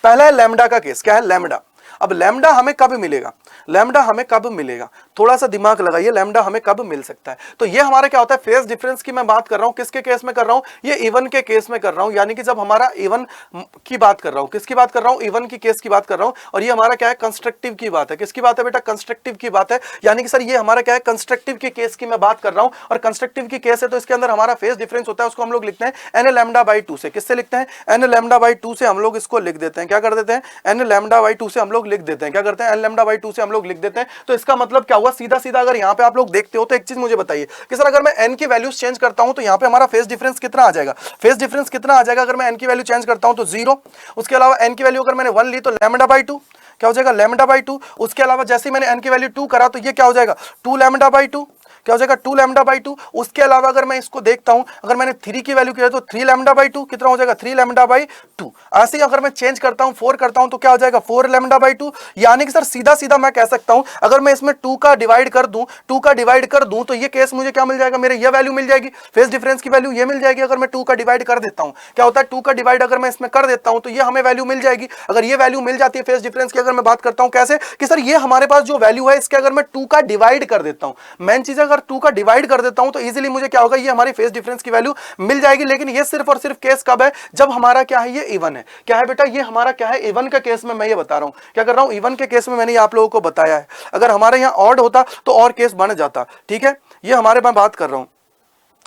पहला है लैम्डा का केस। क्या है, लैम्डा। अब लैम्डा हमें कब मिलेगा, लैम्डा हमें कब मिलेगा, थोड़ा सा दिमाग लगाइए, लैम्डा हमें कब मिल सकता है। तो ये हमारा क्या होता है, फेस डिफरेंस की मैं बात कर रहा हूं, किसके केस में कर रहा हूं, ये इवन के केस में कर रहा हूं। यानी कि जब हमारा इवन की बात कर रहा हूं, किसकी बात कर रहा हूं, इवन की केस की बात कर रहा हूं। और ये हमारा क्या है, कंस्ट्रक्टिव की बात है। किसकी बात है बेटा, कंस्ट्रक्टिव की बात है। यानी कि सर ये हमारा क्या है, कंस्ट्रक्टिव के केस की मैं बात कर रहा हूं, और कंस्ट्रक्टिव की केस है तो इसके अंदर हमारा फेस डिफरेंस होता है, उसको हम लोग लिखते हैं n लैम्डा बाई 2 से। किससे लिखते हैं, n लैम्डा बाई 2 से हम लोग इसको लिख देते हैं। क्या कर देते हैं, n लैम्डा बाई 2 से हम लोग लिख देते हैं। क्या करते हैं, n लैम्डा बाई 2 से हम लोग लिख देते हैं। तो इसका मतलब क्या हुआ, सीधा सीधा अगर यहाँ पे आप लोग देखते हो तो एक चीज मुझे बताइए कि सर अगर मैं n की वैल्यूज चेंज करता हूं तो यहाँ पे हमारा फेस डिफरेंस कितना आ जाएगा, फेस डिफरेंस कितना आ जाएगा अगर मैं n की वैल्यू चेंज करता हूं तो 0। उसके अलावा n की वैल्यू अगर मैंने 1 ली तो लैम्डा बाई 2, क्या हो जाएगा, लैम्डा बाई 2। उसके अलावा जैसे ही मैंने n की वैल्यू 2 करा तो ये क्या हो जाएगा, 2 लैम्डा बाई 2, क्या हो जाएगा, 2 लैम्डा बाई 2। उसके अलावा अगर मैं इसको देखता हूं, अगर मैंने 3 की वैल्यू किया तो 3 लैम्डा बाई 2 कितना हो जाएगा, 3 लैम्डा बाई 2। ऐसे ही अगर मैं चेंज करता हूं, 4 करता हूं तो क्या हो जाएगा, 4 लैम्डा बाई 2। यानी कि सर सीधा सीधा मैं कह सकता हूं, अगर मैं इसमें 2 का डिवाइड कर दूं, 2 का डिवाइड कर दूं तो ये केस मुझे क्या मिल जाएगा, मेरे ये वैल्यू मिल जाएगी, फेस डिफरेंस की वैल्यू ये मिल जाएगी। अगर मैं 2 का डिवाइड कर देता हूं, क्या होता है, 2 का डिवाइड अगर मैं इसमें कर देता हूं तो ये हमें वैल्यू मिल जाएगी। अगर ये वैल्यू मिल जाती है फेस डिफरेंस की, अगर मैं बात करता हूं कैसे, कि सर ये हमारे पास जो वैल्यू है इसके अगर मैं 2 का डिवाइड कर देता हूं, मेन चीज अगर 2 का डिवाइड कर देता हूं तो इजीली मुझे क्या होगा, ये हमारी फेस डिफरेंस की वैल्यू मिल जाएगी। लेकिन ये सिर्फ और सिर्फ केस कब है, जब हमारा क्या है, ये इवन है। क्या है बेटा, ये हमारा क्या है, इवन का केस में मैं ये बता रहा हूं। क्या कर रहा हूं, इवन के केस में मैंने आप लोगों को बताया है। अगर हमारे यहां ऑड होता तो और केस बन जाता। ठीक है, ये हमारे मैं बात कर रहा हूं।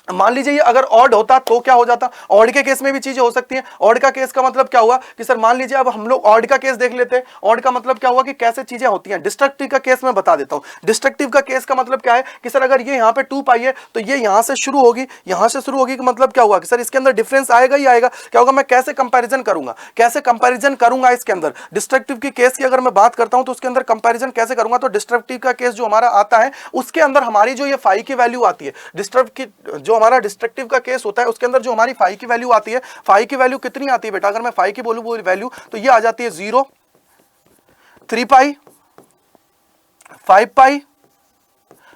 मान लीजिए ये अगर ऑड होता तो क्या हो जाता, ऑड के केस में भी चीजें हो सकती हैं। ऑड का केस का मतलब क्या हुआ कि सर मान लीजिए अब हम लोग ऑड का केस देख लेते हैं। ऑड का मतलब क्या हुआ कि कैसे चीजें होती हैं। डिस्ट्रक्टिव का केस मैं बता देता हूं। डिस्ट्रक्टिव का केस का मतलब क्या है कि सर अगर ये यहाँ पे 2 पाई है तो ये यहां से शुरू होगी, यहां से शुरू होगी कि मतलब क्या हुआ कि सर इसके अंदर डिफरेंस आएगा ही आएगा। क्या होगा, मैं कैसे कंपैरिजन करूंगा, कैसे कंपैरिजन करूंगा इसके अंदर। डिस्ट्रक्टिव की केस की अगर मैं बात करता हूं तो उसके अंदर कंपैरिजन कैसे करूंगा, तो डिस्ट्रक्टिव का केस जो हमारा आता है उसके अंदर हमारी जो ये फाई की वैल्यू आती है, डिस्ट्रक्टिव की जो हमारा डिस्ट्रक्टिव केस होता है उसके अंदर जो हमारी फाई की वैल्यू आती है, फाई की वैल्यू कितनी आती है बेटा, अगर मैं फाई की बोलूं वैल्यू तो ये आ जाती है 0, 3 पाई, 5 पाई,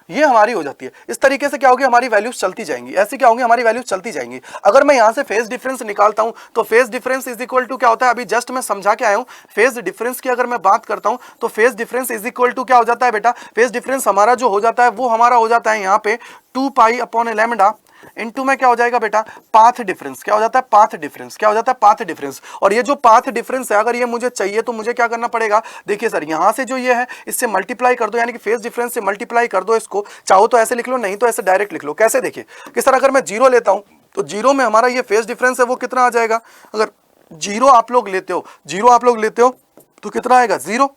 ये हमारी हो जाती है। इस तरीके से क्या होगी, हमारी वैल्यूज चलती जाएंगी। ऐसे क्या होंगी, हमारी वैल्यूज चलती जाएंगी। अगर मैं यहां से फेस डिफरेंस निकालता हूं तो phase difference is equal to क्या होता है, अभी जस्ट मैं समझा के आया हूं। फेस डिफरेंस की अगर मैं बात करता हूं तो phase difference is equal to क्या हो जाता है बेटा, फेस डिफरेंस हमारा जो हो जाता है वो हमारा हो जाता है यहाँ पे 2 पाई अपॉन लैम्डा इनटू में क्या हो जाएगा बेटा, पाथ डिफरेंस। क्या हो जाता है, पाथ डिफरेंस। क्या हो जाता है, पाथ डिफरेंस। और ये जो पाथ डिफरेंस है अगर ये मुझे चाहिए तो मुझे क्या करना पड़ेगा, देखिए सर यहां से जो ये है इससे मल्टीप्लाई कर दो, यानी कि फेस डिफरेंस से मल्टीप्लाई कर दो इसको। चाहो तो ऐसे लिख लो, नहीं तो ऐसे डायरेक्ट लिख लो। कैसे, देखिए कि सर अगर मैं 0 लेता हूं तो 0 में हमारा ये फेस डिफरेंस है वो कितना आ जाएगा, अगर 0 आप लोग लेते हो, 0 आप लोग लेते हो तो कितना आएगा, 0।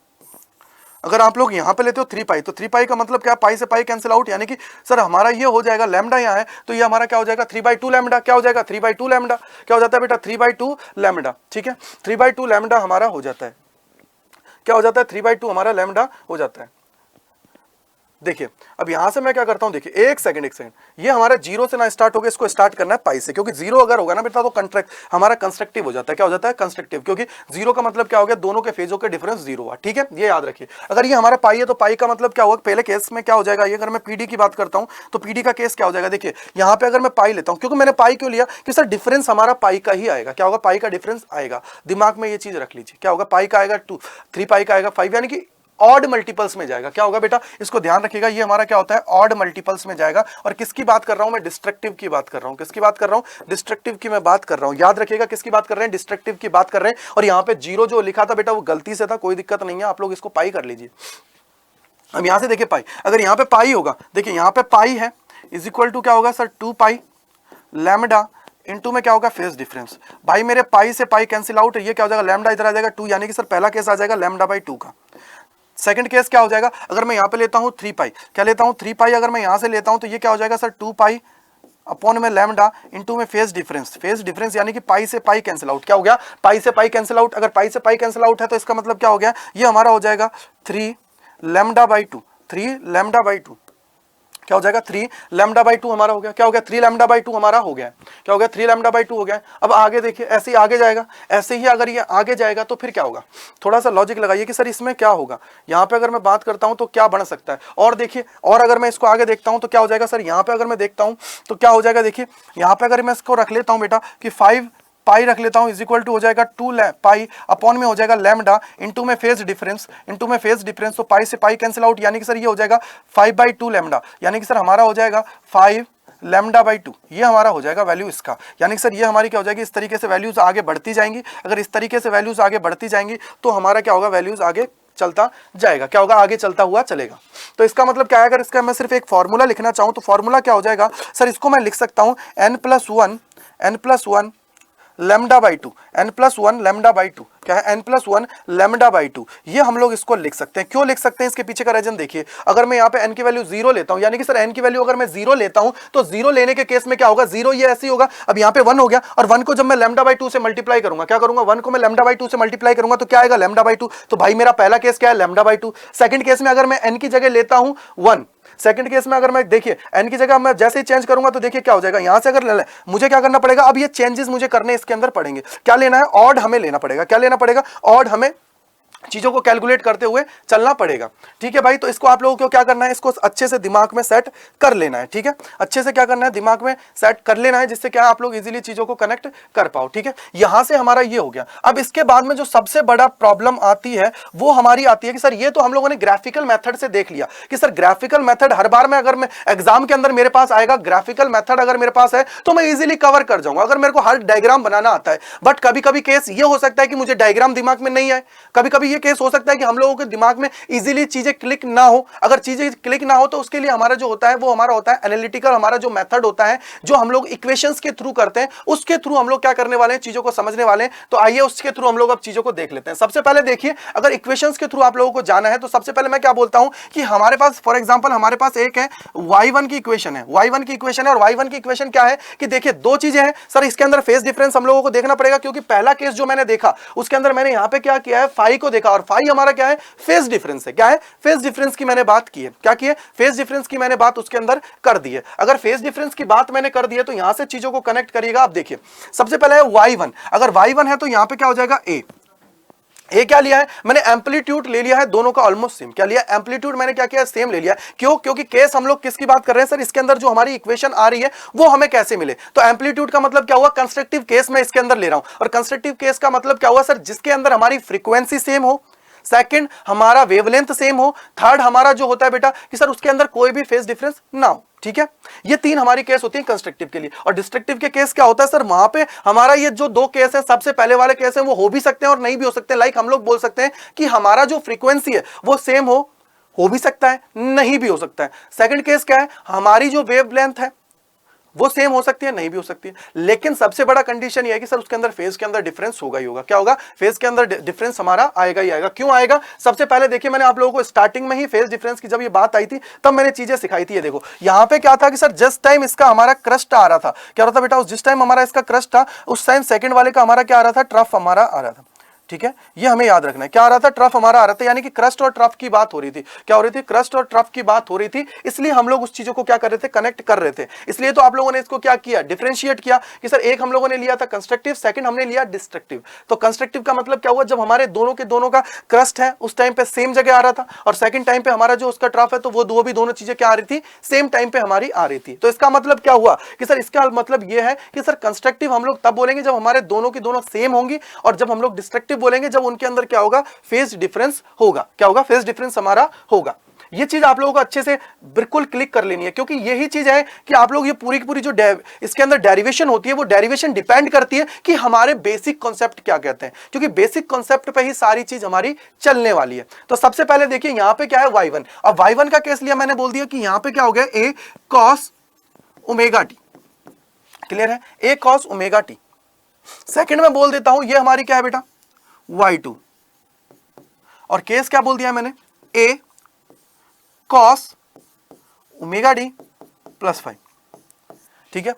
अगर आप लोग यहाँ पे लेते हो 3 पाई तो 3 पाई का मतलब क्या, पाई से पाई कैंसिल आउट, यानी कि सर हमारा ये हो जाएगा, लैम्डा यहाँ है तो ये हमारा क्या हो जाएगा, 3/2 लैम्डा। क्या हो जाएगा, 3/2 लैम्डा। क्या हो जाता है बेटा, 3/2 लैम्डा। ठीक है, 3/2 लैम्डा हमारा हो जाता है। क्या हो जाता है, 3/2 हमारा लैम्डा हो जाता है। देखिए अब यहां से मैं क्या करता हूं, देखिए एक सेकंड, ये हमारा जीरो से ना स्टार्ट होगा, इसको स्टार्ट करना है पाई से, क्योंकि जीरो अगर होगा ना बेटा तो हमारा कंस्ट्रक्टिव हो जाता है। क्या हो जाता है? कंस्ट्रक्टिव, क्योंकि जीरो का मतलब क्या हो गया, दोनों के फेजों के डिफरेंस जीरो हुआ। ठीक है, ये याद रखिए। अगर ये हमारा पाई है तो पाई का मतलब क्या होगा, पहले केस में क्या हो जाएगा, ये अगर मैं पीडी की बात करता हूं तो पीडी का केस क्या हो जाएगा, देखिए यहां पे अगर मैं पाई लेता हूं, क्योंकि मैंने पाई क्यों लिया कि सर डिफरेंस हमारा पाई का ही आएगा। क्या होगा? पाई का डिफरेंस आएगा। दिमाग में ये चीज रख लीजिए, क्या होगा, पाई का आएगा 2, 3 पाई का आएगा 5, यानी कि ऑड मल्टीपल्स में जाएगा। क्या होगा बेटा, इसको ध्यान रखिएगा, ये हमारा क्या होता है, ऑड मल्टीपल्स में जाएगा। और किसकी बात कर रहा हूं मैं, डिस्ट्रक्टिव की बात कर रहा हूं। किसकी बात कर रहा हूं? डिस्ट्रक्टिव की मैं बात कर रहा हूं। याद रखिएगा किसकी बात कर रहे हैं, डिस्ट्रक्टिव की बात कर रहे हैं। और यहां पे जीरो जो लिखा था बेटा वो गलती से था, कोई दिक्कत नहीं है, आप लोग इसको पाई कर लीजिए। अब यहां से देखिए पाई, अगर यहां पे पाई होगा, देखिए यहां पे पाई है इज इक्वल टू क्या होगा सर, 2 पाई लैम्डा इनटू में क्या होगा, फेज डिफरेंस। भाई मेरे पाई से पाई कैंसिल आउट, ये क्या हो जाएगा, लैम्डा इधर आ जाएगा 2, यानी कि सर पहला केस आ जाएगा लैम्डा बाई 2 का। सेकंड केस क्या हो जाएगा, अगर मैं यहां पे लेता हूं 3 पाई, क्या लेता हूं 3 पाई, अगर मैं यहां से लेता हूं तो ये क्या हो जाएगा सर, 2 पाई अपॉन में लैम्डा इनटू में फेज डिफरेंस यानी कि पाई से पाई कैंसिल आउट। क्या हो गया, पाई से पाई कैंसिल आउट। अगर पाई से पाई कैंसिल आउट है तो इसका मतलब क्या हो गया, ये हमारा हो जाएगा 3 लैम्डा बाई 2, 3 लैम्डा बाई 2। क्या हो जाएगा, 3 लैम्डा बाई 2 हमारा हो गया। क्या हो गया, 3 लैम्डा बाई 2 हमारा हो गया। क्या हो गया, 3 लैम्डा बाई 2 हो गया। अब आगे देखिए, ऐसे ही आगे जाएगा, ऐसे ही अगर ये आगे जाएगा तो फिर क्या होगा, थोड़ा सा लॉजिक लगाइए कि सर इसमें क्या होगा। यहाँ पे अगर मैं बात करता हूँ तो क्या बन सकता है, और देखिए, और अगर मैं इसको आगे देखता हूँ तो क्या हो जाएगा सर, यहाँ पे अगर मैं देखता हूँ तो क्या हो जाएगा, देखिए यहाँ पे अगर मैं इसको रख लेता हूँ बेटा कि 5 पाई रख लेता हूं, इज इक्वल टू हो जाएगा 2 पाई अपॉन में हो जाएगा लैम्डा इनटू में फेज डिफरेंस। तो पाई से पाई कैंसिल आउट, यानी कि सर ये हो जाएगा 5/2 लैम्डा, यानी कि सर हमारा हो जाएगा 5 लैम्डा बाई 2, ये हमारा हो जाएगा वैल्यू इसका। यानी कि सर ये हमारी क्या हो जाएगी, इस तरीके से वैल्यूज आगे बढ़ती जाएंगी। अगर इस तरीके से वैल्यूज आगे बढ़ती जाएंगी तो हमारा क्या होगा, वैल्यूज आगे चलता जाएगा। क्या होगा, आगे चलता हुआ चलेगा। तो इसका मतलब क्या है, अगर इसका मैं सिर्फ एक फॉर्मूला लिखना चाहूं तो फॉर्मूला क्या हो जाएगा सर, इसको मैं लिख सकता हूं n+1 lambda by 2, n+1 lambda by 2। क्या है, n+1 लैम्डा बाई 2। ये हम लोग इसको लिख सकते हैं। क्यों लिख सकते हैं, इसके पीछे का रीजन देखिए। अगर मैं यहाँ पे n की वैल्यू 0 लेता हूँ, यानी कि सर n की वैल्यू अगर मैं 0 लेता हूँ तो 0 लेने के केस में क्या होगा, 0 ये ऐसे ही होगा। अब यहाँ पे 1 हो गया, और 1 को जब मैं लैम्डा बाई 2 से मल्टीप्लाई करूंगा, क्या करूंगा, 1 को मैं लैम्डा बाई 2 से मल्टीप्लाई करूंगा तो क्या आएगा, लैम्डा बाई 2। तो भाई मेरा पहला केस क्या है, लैम्डा बाई 2। सेकंड केस में अगर मैं n की जगह लेता हूं 1, सेकंड केस में अगर मैं देखिए n की जगह मैं जैसे ही चेंज करूंगा तो देखिए क्या हो जाएगा, यहां से अगर मुझे क्या करना पड़ेगा, अब ये चेंजेस मुझे करने इसके अंदर पड़ेंगे। क्या लेना है, ऑड हमें लेना पड़ेगा। क्या लेना पड़ेगा, ऑड हमें चीजों को कैलकुलेट करते हुए चलना पड़ेगा। ठीक है भाई, तो इसको आप लोगों को क्या करना है, इसको अच्छे से दिमाग में सेट कर लेना है। ठीक है, अच्छे से क्या करना है, दिमाग में सेट कर लेना है, जिससे क्या आप लोग इजीली चीजों को कनेक्ट कर पाओ। ठीक है, यहां से हमारा ये हो गया। अब इसके बाद में जो सबसे बड़ा प्रॉब्लम आती है वो हमारी आती है कि सर ये तो हम लोगों ने ग्राफिकल मेथड से देख लिया कि सर ग्राफिकल मेथड हर बार में, अगर मैं एग्जाम के अंदर मेरे पास आएगा ग्राफिकल मेथड अगर मेरे पास है तो मैं इजीली कवर कर जाऊंगा, अगर मेरे को हर डायग्राम बनाना आता है। बट कभी कभी केस ये हो सकता है कि मुझे डायग्राम दिमाग में नहीं आए, कभी कभी ये केस हो सकता है कि हम लोगों के दिमाग में इजीली चीजें क्लिक ना हो। अगर चीजें क्लिक ना हो तो उसके लिए हमारा जो होता है वो हमारा होता है एनालिटिकल, हमारा जो मेथड होता है जो हम लोग इक्वेशंस के थ्रू करते हैं, उसके थ्रू हम लोग क्या करने वाले हैं, चीजों को समझने वाले हैं। तो आइए उसके थ्रू हम लोग अब चीजों को देख लेते हैं। सबसे पहले देखिए, अगर इक्वेशंस के थ्रू आप लोगों को जाना है तो सबसे पहले मैं क्या बोलता हूं कि हमारे पास फॉर एग्जांपल हमारे पास एक है y1 की इक्वेशन है, y1 की इक्वेशन है। और y1 की इक्वेशन क्या है कि देखिए दो चीजें हैं सर, इसके अंदर फेज डिफरेंस हम लोगों को देखना पड़ेगा, क्योंकि पहला केस जो मैंने देखा उसके अंदर मैंने यहां पे क्या किया है, फाई को देखा, और फाई हमारा क्या है, फेज डिफरेंस है। क्या है, फेज डिफरेंस की मैंने बात की है। क्या की है, फेज डिफरेंस की मैंने बात उसके अंदर कर दी है। अगर फेज डिफरेंस की बात मैंने कर दी है तो यहां से चीजों को कनेक्ट करिएगा। आप देखिए सबसे पहले है y1, अगर y1 है तो यहां पे क्या हो जाएगा, ए क्या लिया है मैंने, एम्पलीट्यूड ले लिया है, दोनों का ऑलमोस्ट सेम। क्या लिया, एम्पलीट्यूड मैंने क्या किया, सेम ले लिया। क्यों, क्योंकि केस हम लोग किसकी बात कर रहे हैं सर, इसके अंदर जो हमारी इक्वेशन आ रही है वो हमें कैसे मिले। तो एम्पलीट्यूड का मतलब क्या हुआ, कंस्ट्रक्टिव केस में इसके अंदर ले रहा हूं। और कंस्ट्रक्टिव केस का मतलब क्या हुआ सर, जिसके अंदर हमारी फ्रीक्वेंसी सेम हो, सेकंड हमारा वेवलेंथ सेम हो, थर्ड हमारा जो होता है बेटा कि सर उसके अंदर कोई भी फेज डिफरेंस ना हो। ठीक है, ये तीन हमारी केस होती है कंस्ट्रक्टिव के लिए। और डिस्ट्रक्टिव के केस क्या होता है सर, वहां पे हमारा ये जो दो केस है, सबसे पहले वाले केस है वो हो भी सकते हैं और नहीं भी हो सकते हैं। लाइक हम लोग बोल सकते हैं कि हमारा जो फ्रीक्वेंसी है वो सेम हो भी सकता है, नहीं भी हो सकता है। सेकंड केस क्या है, हमारी जो वेवलेंथ है वो सेम हो सकती है, नहीं भी हो सकती है। लेकिन सबसे बड़ा कंडीशन ये है कि सर उसके अंदर फेज के अंदर डिफरेंस होगा ही होगा। क्या होगा, फेज के अंदर डिफरेंस हमारा आएगा ही आएगा। क्यों आएगा, सबसे पहले देखिए मैंने आप लोगों को स्टार्टिंग में ही फेज डिफरेंस की जब ये बात आई थी तब मैंने चीजें सिखाई थी। ये देखो यहां पे क्या था कि सर जिस टाइम इसका हमारा क्रस्ट आ रहा था, क्या रहा था बेटा, जिस टाइम हमारा इसका क्रस्ट था उस टाइम सेकंड वाले का हमारा क्या आ रहा था, ट्रफ हमारा आ रहा था। ठीक है, ये हमें याद रखना है। क्या आ रहा था, ट्रफ हमारा आ रहा था, यानी कि क्रस्ट और ट्रफ की बात हो रही थी। क्या हो रही थी, क्रस्ट और ट्रफ की बात हो रही थी, इसलिए हम लोग उस चीजों को क्या कर रहे थे, कनेक्ट कर रहे थे। इसलिए तो आप लोगों ने इसको क्या किया, डिफरेंशिएट किया कि सर एक हम लोगों ने लिया था कंस्ट्रक्टिव, सेकंड हमने लिया डिस्ट्रक्टिव। तो कंस्ट्रक्टिव का मतलब क्या हुआ, जब हमारे दोनों के दोनों का क्रस्ट है उस टाइम पे सेम जगह आ रहा था, और सेकंड टाइम पे हमारा जो उसका ट्रफ है तो वो भी दोनों चीजें क्या आ रही थी, सेम टाइम पे हमारी आ रही थी। तो इसका मतलब क्या हुआ कि सर, इसका मतलब ये है कि सर कंस्ट्रक्टिव हम लोग तब बोलेंगे जब हमारे दोनों की दोनों सेम होंगी, और जब हम लोग डिस्ट्रक्टिव बोलेंगे जब उनके अंदर क्या होगा, फेज डिफरेंस होगा। क्या होगा, फेज डिफरेंस हमारा होगा। ये चीज आप लोगों को अच्छे से बिल्कुल क्लिक कर लेनी है, क्योंकि यही चीज है कि आप लोग ये पूरी की पूरी जो इसके अंदर डेरिवेशन होती है, वो डेरिवेशन डिपेंड करती है कि हमारे बेसिक कॉन्सेप्ट क्या कहते हैं, क्योंकि बेसिक कॉन्सेप्ट पे ही सारी चीज हमारी चलने वाली है। तो सबसे पहले देखिए यहां पे क्या है, y1। अब y1 का केस लिया, मैंने बोल दिया कि यहां पे क्या हो गया, a cos omega T. Clear है, a cos omega T. Second में बोल देता हूं ये हमारी क्या है बेटा, y2। और केस क्या बोल दिया मैंने, a cos omega D plus 5। ठीक है,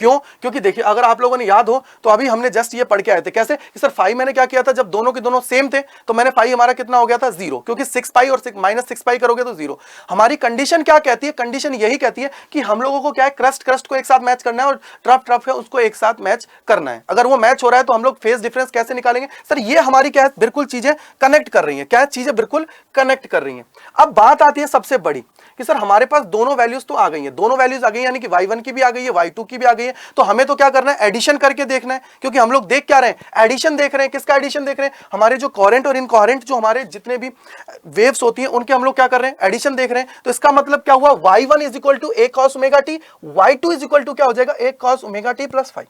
क्यों, क्योंकि देखिए अगर आप लोगों ने याद हो तो अभी हमने जस्ट ये पढ़ के आए थे कैसे कि सर फाई मैंने क्या किया था, जब दोनों के दोनों सेम थे तो मैंने फाई हमारा कितना हो गया था, 0, क्योंकि 6 पाई और -6 पाई करोगे तो 0। हमारी कंडीशन क्या कहती है, कंडीशन यही कहती है कि हम लोगों को क्या है, क्रस्ट को एक साथ मैच करना है और ट्रफ है उसको एक साथ मैच करना है। अगर वो मैच हो रहा है तो हम लोग फेज डिफरेंस कैसे निकालेंगे, सर ये हमारी क्या है, बिल्कुल चीजें कनेक्ट कर रही है। क्या है, चीजें बिल्कुल कनेक्ट कर रही है। अब बात आती है सबसे बड़ी कि सर हमारे पास दोनों वैल्यूज तो आ गई हैं, दोनों वैल्यूज आ गई, यानी कि y1 की भी आ गई है, y2 की भी आ गई है। तो हमें तो क्या करना है, एडिशन करके देखना है, क्योंकि हम लोग देख क्या रहे हैं, एडिशन देख रहे हैं। किसका एडिशन देख रहे हैं, हमारे जो कोहेरेंट और इनकोहेरेंट जो हमारे जितने भी वेव्स होती हैं उनके हम लोग क्या कर रहे हैं, एडिशन देख रहे हैं। तो इसका मतलब क्या हुआ, y1 is equal to a cos omega t, y2 is equal to क्या हो जाएगा, a cos omega t plus 5।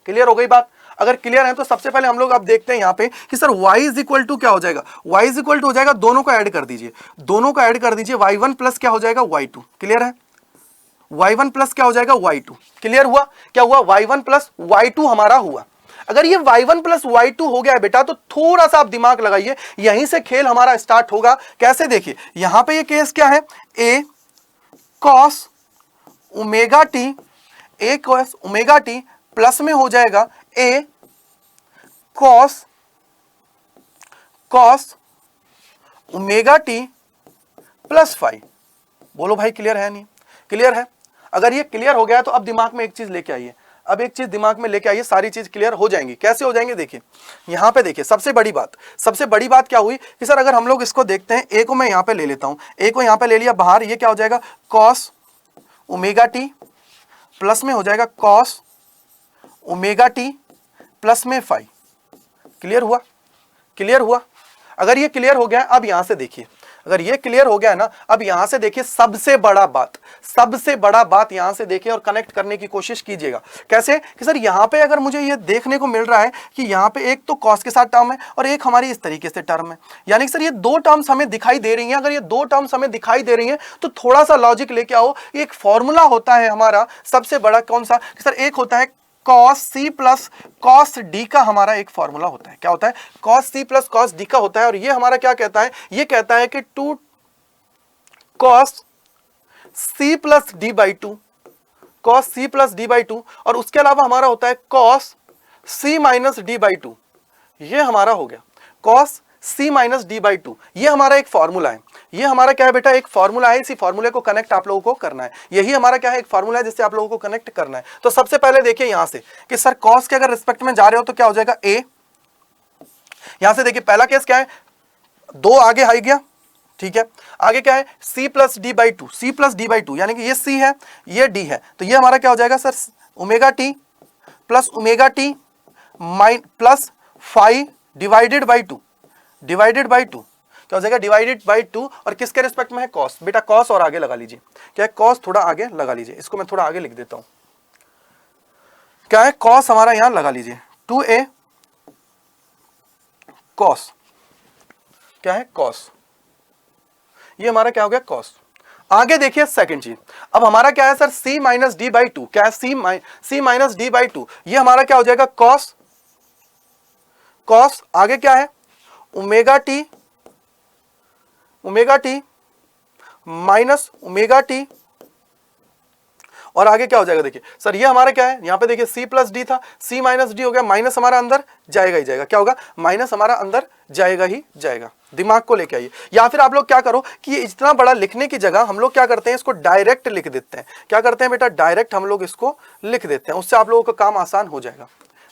Clear हो गई बात। अगर क्लियर है तो सबसे पहले हम लोग अब देखते हैं यहां पे कि sir y is equal to क्या हो जाएगा, y इज इक्वल टू हो जाएगा, दोनों को ऐड कर दीजिए, दोनों को ऐड कर दीजिए, y1 प्लस क्या हो जाएगा, y2। क्लियर है, y1 प्लस क्या हो जाएगा, y2। क्लियर हुआ, क्या हुआ, y1 प्लस y2 हमारा हुआ। अगर ये y1 प्लस y2 हो गया है बेटा, तो थोड़ा सा आप दिमाग लगाइए, यहीं से खेल हमारा स्टार्ट होगा। कैसे, देखिए यहां पे ये केस क्या है, a cos omega T, a cos omega t plus में हो जाएगा a cos omega t plus 5। बोलो भाई क्लियर है नहीं, क्लियर है। अगर ये क्लियर हो गया तो अब दिमाग में एक चीज लेके आइए, अब एक चीज दिमाग में लेके आइए, सारी चीज क्लियर हो जाएंगी। कैसे हो जाएंगे, देखिए यहां पे देखिए सबसे बड़ी बात क्या हुई कि सर अगर हम लोग इसको देखते हैं, ए को मैं यहां पे ले लेता हूं, ए को यहां पे ले लिया बाहर, ये क्या हो जाएगा, cos ओमेगा टी प्लस में हो जाएगा cos ओमेगा टी प्लस में 5। क्लियर हुआ, क्लियर हुआ। अगर ये क्लियर हो गया, अब यहां से देखिए, अगर ये क्लियर हो गया है ना, अब यहां से देखिए सबसे बड़ा बात यहां से देखिए और कनेक्ट करने की कोशिश कीजिएगा। कैसे कि सर यहां पे अगर मुझे ये देखने को मिल रहा है कि यहां पे एक तो कॉस के साथ टर्म है और एक हमारी इस तरीके से टर्म है, यानी कि सर ये दो टर्म्स हमें दिखाई दे रही हैं। अगर ये दो टर्म्स हमें दिखाई दे रही हैं तो थोड़ा सा लॉजिक लेके आओ। एक फॉर्मूला होता है हमारा सबसे बड़ा, कौन सा, कि सर एक होता है cos c plus cos d का हमारा एक फॉर्मूला होता है। क्या होता है, cos c plus cos d का होता है, और ये हमारा क्या कहता है, ये कहता है कि 2 cos c plus d by 2, cos c plus d by 2, और उसके अलावा हमारा होता है cos c minus d by 2। ये हमारा हो गया cos c minus d by 2। ये हमारा एक फॉर्मूला है, ये हमारा क्या है बेटा, एक फॉर्मूला है। इसी फॉर्मूले को कनेक्ट आप लोगों को करना है, यही हमारा क्या है, एक फॉर्मूला है जिससे आप लोगों को कनेक्ट करना है। तो सबसे पहले देखिए यहां से कि सर cos के अगर रिस्पेक्ट में जा रहे हो तो क्या हो जाएगा, a। यहां से देखिए पहला केस क्या है, 2 आगे आ गया, ठीक है, आगे क्या है, c plus D by 2, c plus D by 2, यानी कि ये c है ये d है, तो ये हमारा क्या हो जाएगा sir, omega t plus omega t plus 5 divided by 2, divided by 2 क्या हो जाएगा, डिवाइडेड बाई 2, और किसके रिस्पेक्ट में है, कॉस। बेटा कॉस और आगे लगा लीजिए, क्या है, कॉस थोड़ा आगे लगा लीजिए, इसको मैं थोड़ा आगे लिख देता हूं। क्या है, कॉस हमारा यहां लगा लीजिए, 2a कॉस, क्या है, कॉस। ये हमारा क्या हो गया, कॉस। आगे देखिए सेकंड चीज, अब हमारा क्या है sir, c minus D by 2, क्या है, c माइनस डी बाई 2, ये हमारा क्या हो जाएगा, कॉस, कॉस आगे क्या है, omega T minus omega T, और आगे क्या हो जाएगा, देखिए सर ये हमारा क्या है, यहाँ पे देखिए c प्लस डी था, c माइनस डी हो गया, माइनस हमारा अंदर जाएगा ही जाएगा, क्या होगा, माइनस हमारा अंदर जाएगा ही जाएगा। दिमाग को लेके आइए। या फिर आप लोग क्या करो कि ये इतना बड़ा लिखने की जगह हम लोग क्या करते हैं, इसको डायरेक्ट लिख देते हैं। क्या करते हैं बेटा, डायरेक्ट हम लोग इसको लिख देते हैं, उससे आप लोगों का काम आसान हो जाएगा।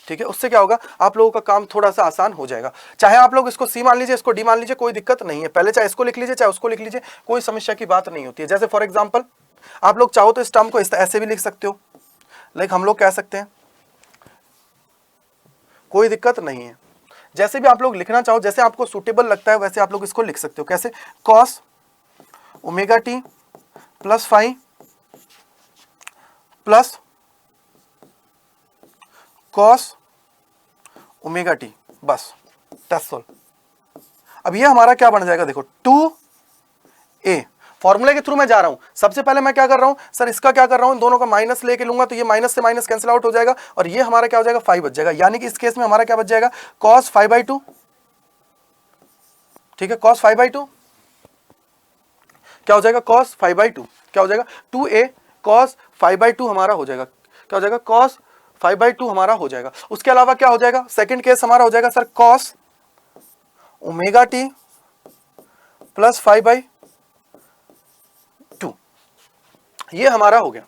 ठीक है, उससे क्या होगा, आप लोगों का काम थोड़ा सा आसान हो जाएगा। चाहे आप लोग इसको सी मान लीजिए, इसको डी मान लीजिए, कोई दिक्कत नहीं है। पहले चाहे इसको लिख लीजिए चाहे उसको लिख लीजिए, कोई समस्या की बात नहीं होती है। जैसे फॉर एग्जांपल आप लोग चाहो तो इस टर्म को ऐसे भी लिख सकते हो, लाइक हम लोग कह सकते हैं, कोई दिक्कत नहीं है। जैसे भी आप लोग लिखना चाहो, जैसे आपको सूटेबल लगता है वैसे आप लोग इसको लिख सकते हो। कैसे, cos omega t plus phi plus cos omega t, बस दैट्स ऑल। अब ये हमारा क्या बन जाएगा, देखो 2a, फॉर्मूले के थ्रू मैं जा रहा हूं। सबसे पहले मैं क्या कर रहा हूं सर, इसका क्या कर रहा हूं, दोनों का माइनस लेके लूंगा तो ये माइनस से माइनस कैंसिल आउट हो जाएगा और ये हमारा क्या हो जाएगा, 5 बच जाएगा। यानी कि इस केस में हमारा क्या बच जाएगा, cos 5/2। ठीक है, cos 5/2 क्या हो जाएगा, cos 5/2 क्या हो जाएगा, 2a cos 5/2 हमारा हो जाएगा। क्या हो जाएगा, cos 5/2 हमारा हो जाएगा। उसके अलावा क्या हो जाएगा, सेकंड केस हमारा हो जाएगा sir cos omega t plus 5/2, ये हमारा हो गया।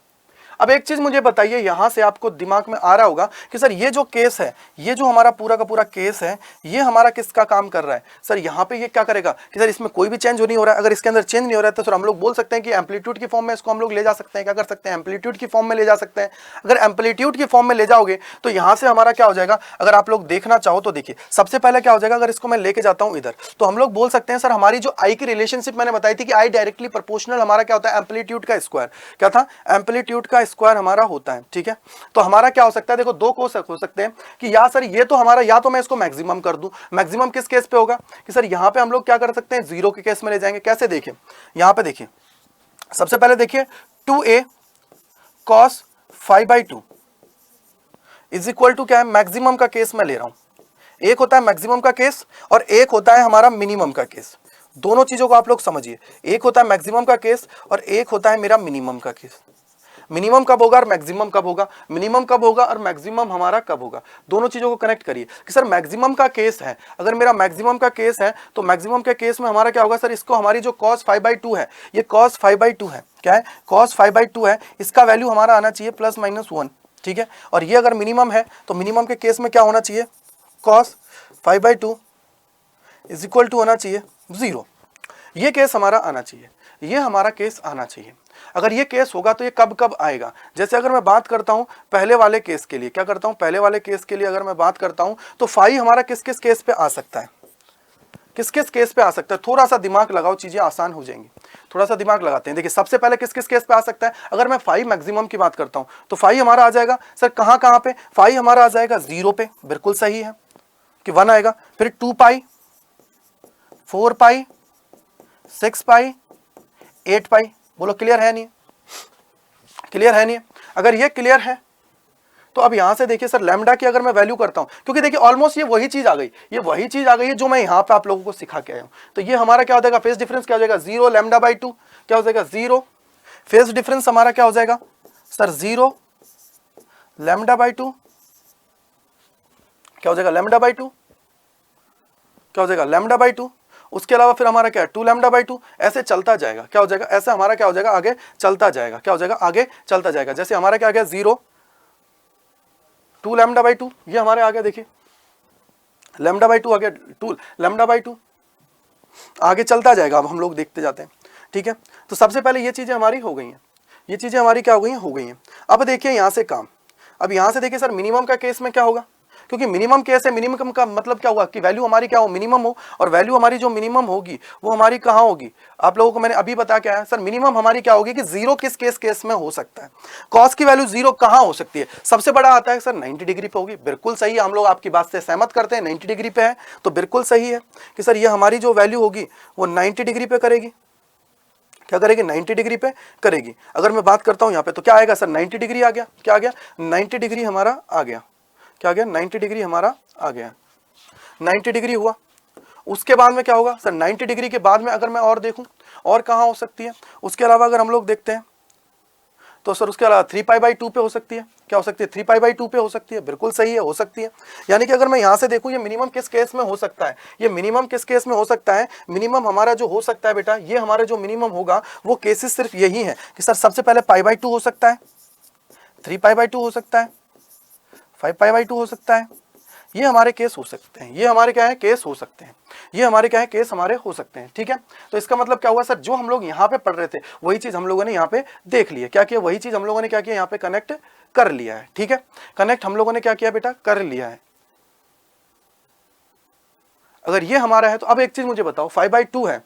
अब एक चीज मुझे बताइए, यहां से आपको दिमाग में आ रहा होगा कि सर ये जो केस है, ये जो हमारा पूरा का पूरा केस है, ये हमारा किसका काम कर रहा है सर, यहाँ पे ये क्या करेगा कि सर इसमें कोई भी चेंज नहीं हो रहा है। अगर इसके अंदर चेंज नहीं हो रहा है तो सर हम लोग बोल सकते हैं कि एम्पलीट्यूड की फॉर्म में इसको हम लोग ले जा सकते हैं। क्या कर सकते हैं, एम्पलीट्यूड की फॉर्म में ले जा सकते हैं। अगर एम्पलीट्यूड की फॉर्म में ले जाओगे तो यहाँ से हमारा क्या हो जाएगा, अगर आप लोग देखना चाहो तो देखिए सबसे पहले क्या हो जाएगा, अगर इसको मैं लेके जाता हूँ इधर तो हम लोग बोल सकते हैं सर हमारी जो आई की रिलेशनशिप मैंने बताई थी कि आई डायरेक्टली प्रोपोर्शनल हमारा क्या होता है, एम्पलीट्यूड का स्क्वायर। क्या था, एम्पलीट्यूड का स्क्वायर हमारा होता है। ठीक है, तो हमारा क्या हो सकता है, देखो दो को हो सकते हैं कि या सर ये तो हमारा, या तो मैं इसको मैक्सिमम कर दूं। मैक्सिमम किस केस पे होगा कि सर यहां पे हम लोग क्या कर सकते हैं, जीरो के केस में ले जाएंगे। कैसे, देखिए यहां पे देखिए, सबसे पहले देखिए 2a cos 5/2 is equal to क्या है, मैक्सिमम का केस मैं ले रहा हूं। एक होता है मैक्सिमम का केस और एक होता है हमारा मिनिमम का केस। दोनों चीजों को आप लोग समझिए, एक होता है मैक्सिमम का केस और एक होता है मेरा मिनिमम का केस। मिनिमम कब होगा और मैक्सिमम कब होगा, मिनिमम कब होगा और मैक्सिमम हमारा कब होगा, दोनों चीजों को कनेक्ट करिए कि सर मैक्सिमम का केस है। अगर मेरा मैक्सिमम का केस है तो मैक्सिमम के केस में हमारा क्या होगा सर, इसको हमारी जो cos 5/2 है, ये cos 5/2 है, क्या है, cos 5/2 है, इसका वैल्यू हमारा आना चाहिए +-1। ठीक है, और ये अगर मिनिमम है तो मिनिमम के केस में क्या होना चाहिए, cos 5/2 इज इक्वल टू होना चाहिए 0। ये केस हमारा आना चाहिए, ये हमारा केस आना चाहिए। अगर ये केस होगा तो ये कब कब आएगा, जैसे अगर मैं बात करता हूं पहले वाले केस के लिए, क्या करता हूं, पहले वाले केस के लिए अगर मैं बात करता हूं तो फाई हमारा किस किस केस पे आ सकता है, किस किस केस पे आ सकता है। थोड़ा सा दिमाग लगाओ, चीजें आसान हो जाएंगी। थोड़ा सा दिमाग लगाते हैं। देखिए सबसे पहले किस किस केस पे आ सकता है, अगर मैं फाई मैक्सिमम की बात करता हूं तो फाई हमारा आ जाएगा सर कहां कहां पे, फाई हमारा आ जाएगा 0 पे, बिल्कुल सही है कि 1 आएगा। फिर 2 पाई, 4 पाई, 6 पाई, 8 पाई, बोलो क्लियर है नहीं, क्लियर है नहीं। अगर ये क्लियर है तो अब यहां से देखिए सर लैम्डा की अगर मैं वैल्यू करता हूं, क्योंकि देखिए ऑलमोस्ट ये वही चीज आ गई, ये वही चीज आ गई है जो मैं यहां पे आप लोगों को सिखा के आया हूं। तो ये हमारा क्या हो जाएगा, फेज डिफरेंस क्या हो जाएगा, 0 λ/2 क्या हो जाएगा, 0 फेज डिफरेंस हमारा क्या हो जाएगा सर, 0 λ/2 क्या हो जाएगा, λ/2 क्या हो जाएगा, λ/2। उसके अलावा फिर हमारा क्या है, 2 λ/2, ऐसे चलता जाएगा। क्या हो जाएगा, ऐसे हमारा क्या हो जाएगा, आगे चलता जाएगा। क्या हो जाएगा, आगे चलता जाएगा। जैसे हमारा क्या आ गया 0 2 λ/2, ये हमारे आ गया, देखिए λ/2 आ गया, 2 λ/2 आगे चलता जाएगा। अब हम लोग देखते जाते हैं। ठीक है, तो सबसे पहले ये चीजें हमारी हो गई हैं, ये चीजें हमारी क्या हो गई हैं, हो गई हैं। अब देखिए यहां से काम, अब यहां से देखिए सर मिनिमम का केस में क्या होगा, क्योंकि मिनिमम केस है, मिनिमम का मतलब क्या हुआ कि वैल्यू हमारी क्या हो, मिनिमम हो। और वैल्यू हमारी जो मिनिमम होगी वो हमारी कहाँ होगी, आप लोगों को मैंने अभी बता के आया सर, मिनिमम हमारी क्या होगी कि 0 किस केस में हो सकता है, कॉस की वैल्यू 0 कहाँ हो सकती है, सबसे बड़ा आता है सर 90 डिग्री पे होगी। बिल्कुल सही है, हम लोग आपकी बात से सहमत करते हैं, 90 डिग्री पे है तो बिल्कुल सही है कि सर ये हमारी जो वैल्यू होगी वो 90 डिग्री पे करेगी। क्या करेगी, 90 डिग्री पे करेगी। अगर मैं बात करता हूं यहाँ पे तो क्या आएगा सर, 90 डिग्री आ गया। क्या आ गया, 90 डिग्री हमारा आ गया। क्या आ गया, 90 डिग्री हमारा आ गया। 90 डिग्री हुआ। उसके बाद में क्या होगा सर, 90 डिग्री के बाद में अगर मैं और देखूं और कहां हो सकती है, उसके अलावा अगर हम लोग देखते हैं तो सर उसके अलावा 3π/2 पे हो सकती है, क्या हो सकती है 3π/2 पे हो सकती है, बिल्कुल सही है, हो सकती है। यानी कि अगर मैं यहाँ से देखूँ ये मिनिमम किस केस में हो सकता है, ये मिनिमम किस केस में हो सकता है, मिनिमम हमारा जो हो सकता है बेटा, ये हमारा जो मिनिमम होगा वो केसेस सिर्फ यही है कि सर सबसे पहले π/2 हो सकता है, 3π/2 हो सकता है, 5π/2 हो सकता है, ये हमारे केस हो सकते हैं, ये हमारे क्या है केस हो सकते हैं, ये हमारे क्या है केस हमारे हो सकते हैं। ठीक है, तो इसका मतलब क्या हुआ सर, जो हम लोग यहाँ पे पढ़ रहे थे वही चीज हम लोगों ने यहाँ पे देख ली है, क्या किया, वही चीज हम लोगों ने क्या किया यहाँ पे कनेक्ट कर लिया है। ठीक है, कनेक्ट हम लोगों ने क्या किया बेटा, कर लिया है। अगर ये हमारा है तो अब एक चीज मुझे बताओ, 5/2 है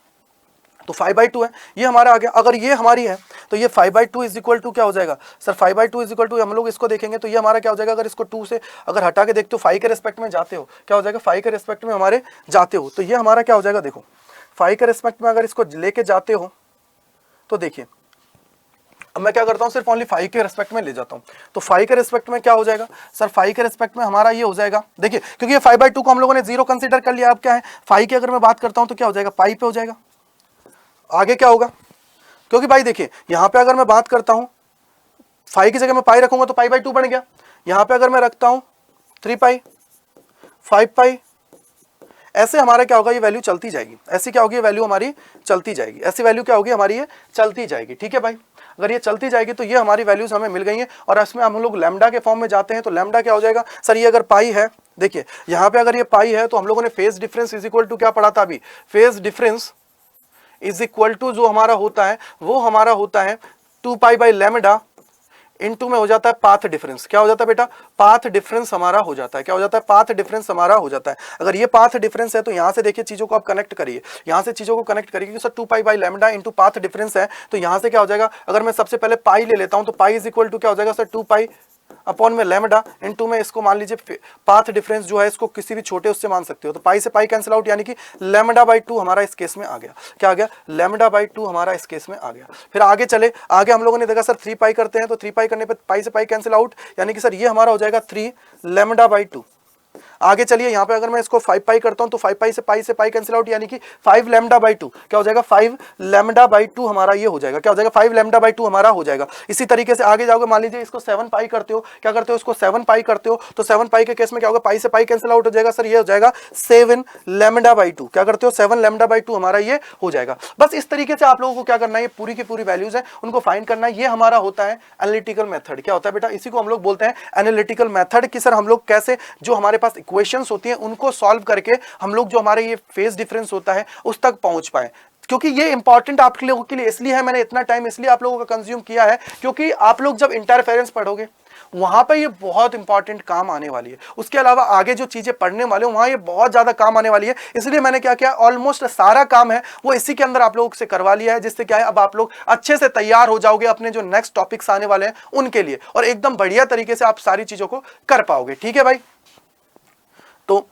तो 5/2 है, ये हमारा आ गया। अगर ये हमारी है तो ये 5/2 इज इक्वल टू क्या हो जाएगा सर, 5/2 इज इक्वल टू, हम लोग इसको देखेंगे तो ये हमारा क्या हो जाएगा, अगर इसको 2 से अगर हटा के देखते हो 5 के रेस्पेक्ट में जाते हो, क्या हो जाएगा 5 के रेस्पेक्ट में हमारे जाते हो, तो ये हमारा क्या हो जाएगा, देखो 5 के रेस्पेक्ट में अगर इसको लेके जाते हो तो देखिए अब मैं क्या करता हूँ, सिर्फ ओनली 5 के रेस्पेक्ट में ले जाता हूँ, तो 5 के रेस्पेक्ट में क्या हो जाएगा सर, 5 के रेस्पेक्ट में हमारा ये हो जाएगा, देखिए क्योंकि ये 5/2 को हम लोगों ने 0 कंसीडर कर लिया, अब क्या है 5 की अगर मैं बात करता हूँ तो क्या हो जाएगा पाई पे हो जाएगा, आगे क्या होगा, क्योंकि भाई देखिए यहाँ पे अगर मैं बात करता हूँ 5 की जगह मैं पाई रखूंगा तो π/2 बन गया, यहाँ पे अगर मैं रखता हूँ 3π 5π, ऐसे हमारा क्या होगा, ये वैल्यू चलती जाएगी, ऐसी क्या होगी ये वैल्यू हमारी चलती जाएगी, ऐसी वैल्यू क्या होगी हमारी ये चलती जाएगी। ठीक है भाई, अगर ये चलती जाएगी तो ये हमारी वैल्यूज हमें मिल गई हैं, और इसमें हम लोग लैम्डा के फॉर्म में जाते हैं तो लैम्डा क्या हो जाएगा सर, ये अगर पाई है, देखिए यहाँ पे अगर ये पाई है तो हम लोगों ने phase difference is equal to क्या पढ़ा था अभी, phase difference is equal to जो हमारा होता है वो हमारा होता है 2π/λ इनटू में हो जाता है पाथ डिफरेंस, क्या हो जाता है बेटा, पाथ डिफरेंस हमारा हो जाता है, क्या हो जाता है पाथ डिफरेंस हमारा हो जाता है। अगर ये पाथ डिफरेंस है तो यहाँ से देखिए चीजों को आप कनेक्ट करिए, यहाँ से चीजों को कनेक्ट करिए, क्योंकि सर 2π/λ इनटू पाथ डिफरेंस है, तो यहाँ से क्या हो जाएगा, अगर मैं सबसे पहले पाई ले लेता हूँ तो पाई इज इक्वल टू क्या हो जाएगा सर 2π अपॉन में लैम्डा इनटू में इसको मान लीजिए पाथ डिफरेंस जो है इसको किसी भी छोटे उससे मान सकते हो, तो पाई से पाई कैंसिल आउट, यानी कि λ/2 हमारा इस केस में आ गया, क्या आ गया λ/2 हमारा इस केस में आ गया। फिर आगे चले, आगे हम लोगों ने देखा सर 3π करते हैं तो 3π करने पे पाई से पाई कैंसिल आउट, यानी कि सर ये हमारा हो जाएगा 3λ/2। आगे चलिए यहाँ पे अगर मैं इसको 5π करता हूँ तो 5π से पाई कैंसिल आउट, यानी कि 5λ/2 क्या हो जाएगा 5λ/2 हमारा ये हो जाएगा, क्या हो जाएगा 5λ/2 हमारा हो जाएगा। इसी तरीके से आगे जाओगे, मान लीजिए इसको 7π करते हो, क्या करते हो इसको 7π करते हो तो 7π के केस में क्या होगा, पाई से पाई कैंसिल आउट हो जाएगा, सर ये हो जाएगा 7λ/2, क्या करते हो 7λ/2 हमारा ये हो जाएगा। बस इस तरीके से आप लोगों को क्या करना है, ये पूरी की पूरी वैल्यूज है उनको फाइंड करना है, ये हमारा होता है एनालिटिकल मेथड। क्या होता है बेटा, इसी को हम लोग बोलते हैं एनालिटिकल मेथड, कि सर हम लोग कैसे जो हमारे पास इक्वेशंस होती हैं उनको सॉल्व करके हम लोग जो हमारे ये फेज डिफरेंस होता है उस तक पहुंच पाए। क्योंकि ये इंपॉर्टेंट आप लोगों के लिए इसलिए है, मैंने इतना टाइम इसलिए आप लोगों का कंज्यूम किया है क्योंकि आप लोग जब इंटरफेरेंस पढ़ोगे वहां पे ये बहुत इंपॉर्टेंट काम आने वाली है। उसके अलावा आगे जो चीजें पढ़ने वाले हो वहां ये बहुत ज्यादा काम आने वाली है, इसलिए मैंने क्या किया, ऑलमोस्ट सारा काम है वो इसी के अंदर आप लोगों से करवा लिया है, जिससे क्या है अब आप लोग अच्छे से तैयार हो जाओगे अपने जो नेक्स्ट टॉपिक्स आने वाले हैं उनके लिए, और एकदम बढ़िया तरीके से आप सारी चीजों को कर पाओगे। ठीक है भाई, तो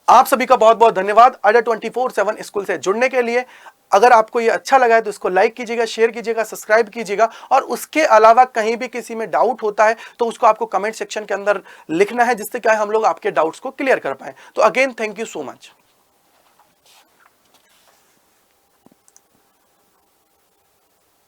आप सभी का बहुत बहुत धन्यवाद अड्डा 24/7 स्कूल से जुड़ने के लिए। अगर आपको ये अच्छा लगा है तो इसको लाइक कीजिएगा, शेयर कीजिएगा, सब्सक्राइब कीजिएगा, और उसके अलावा कहीं भी किसी में डाउट होता है तो उसको आपको कमेंट सेक्शन के अंदर लिखना है, जिससे क्या है हम लोग आपके डाउट्स को क्लियर कर पाए। तो again thank you so much.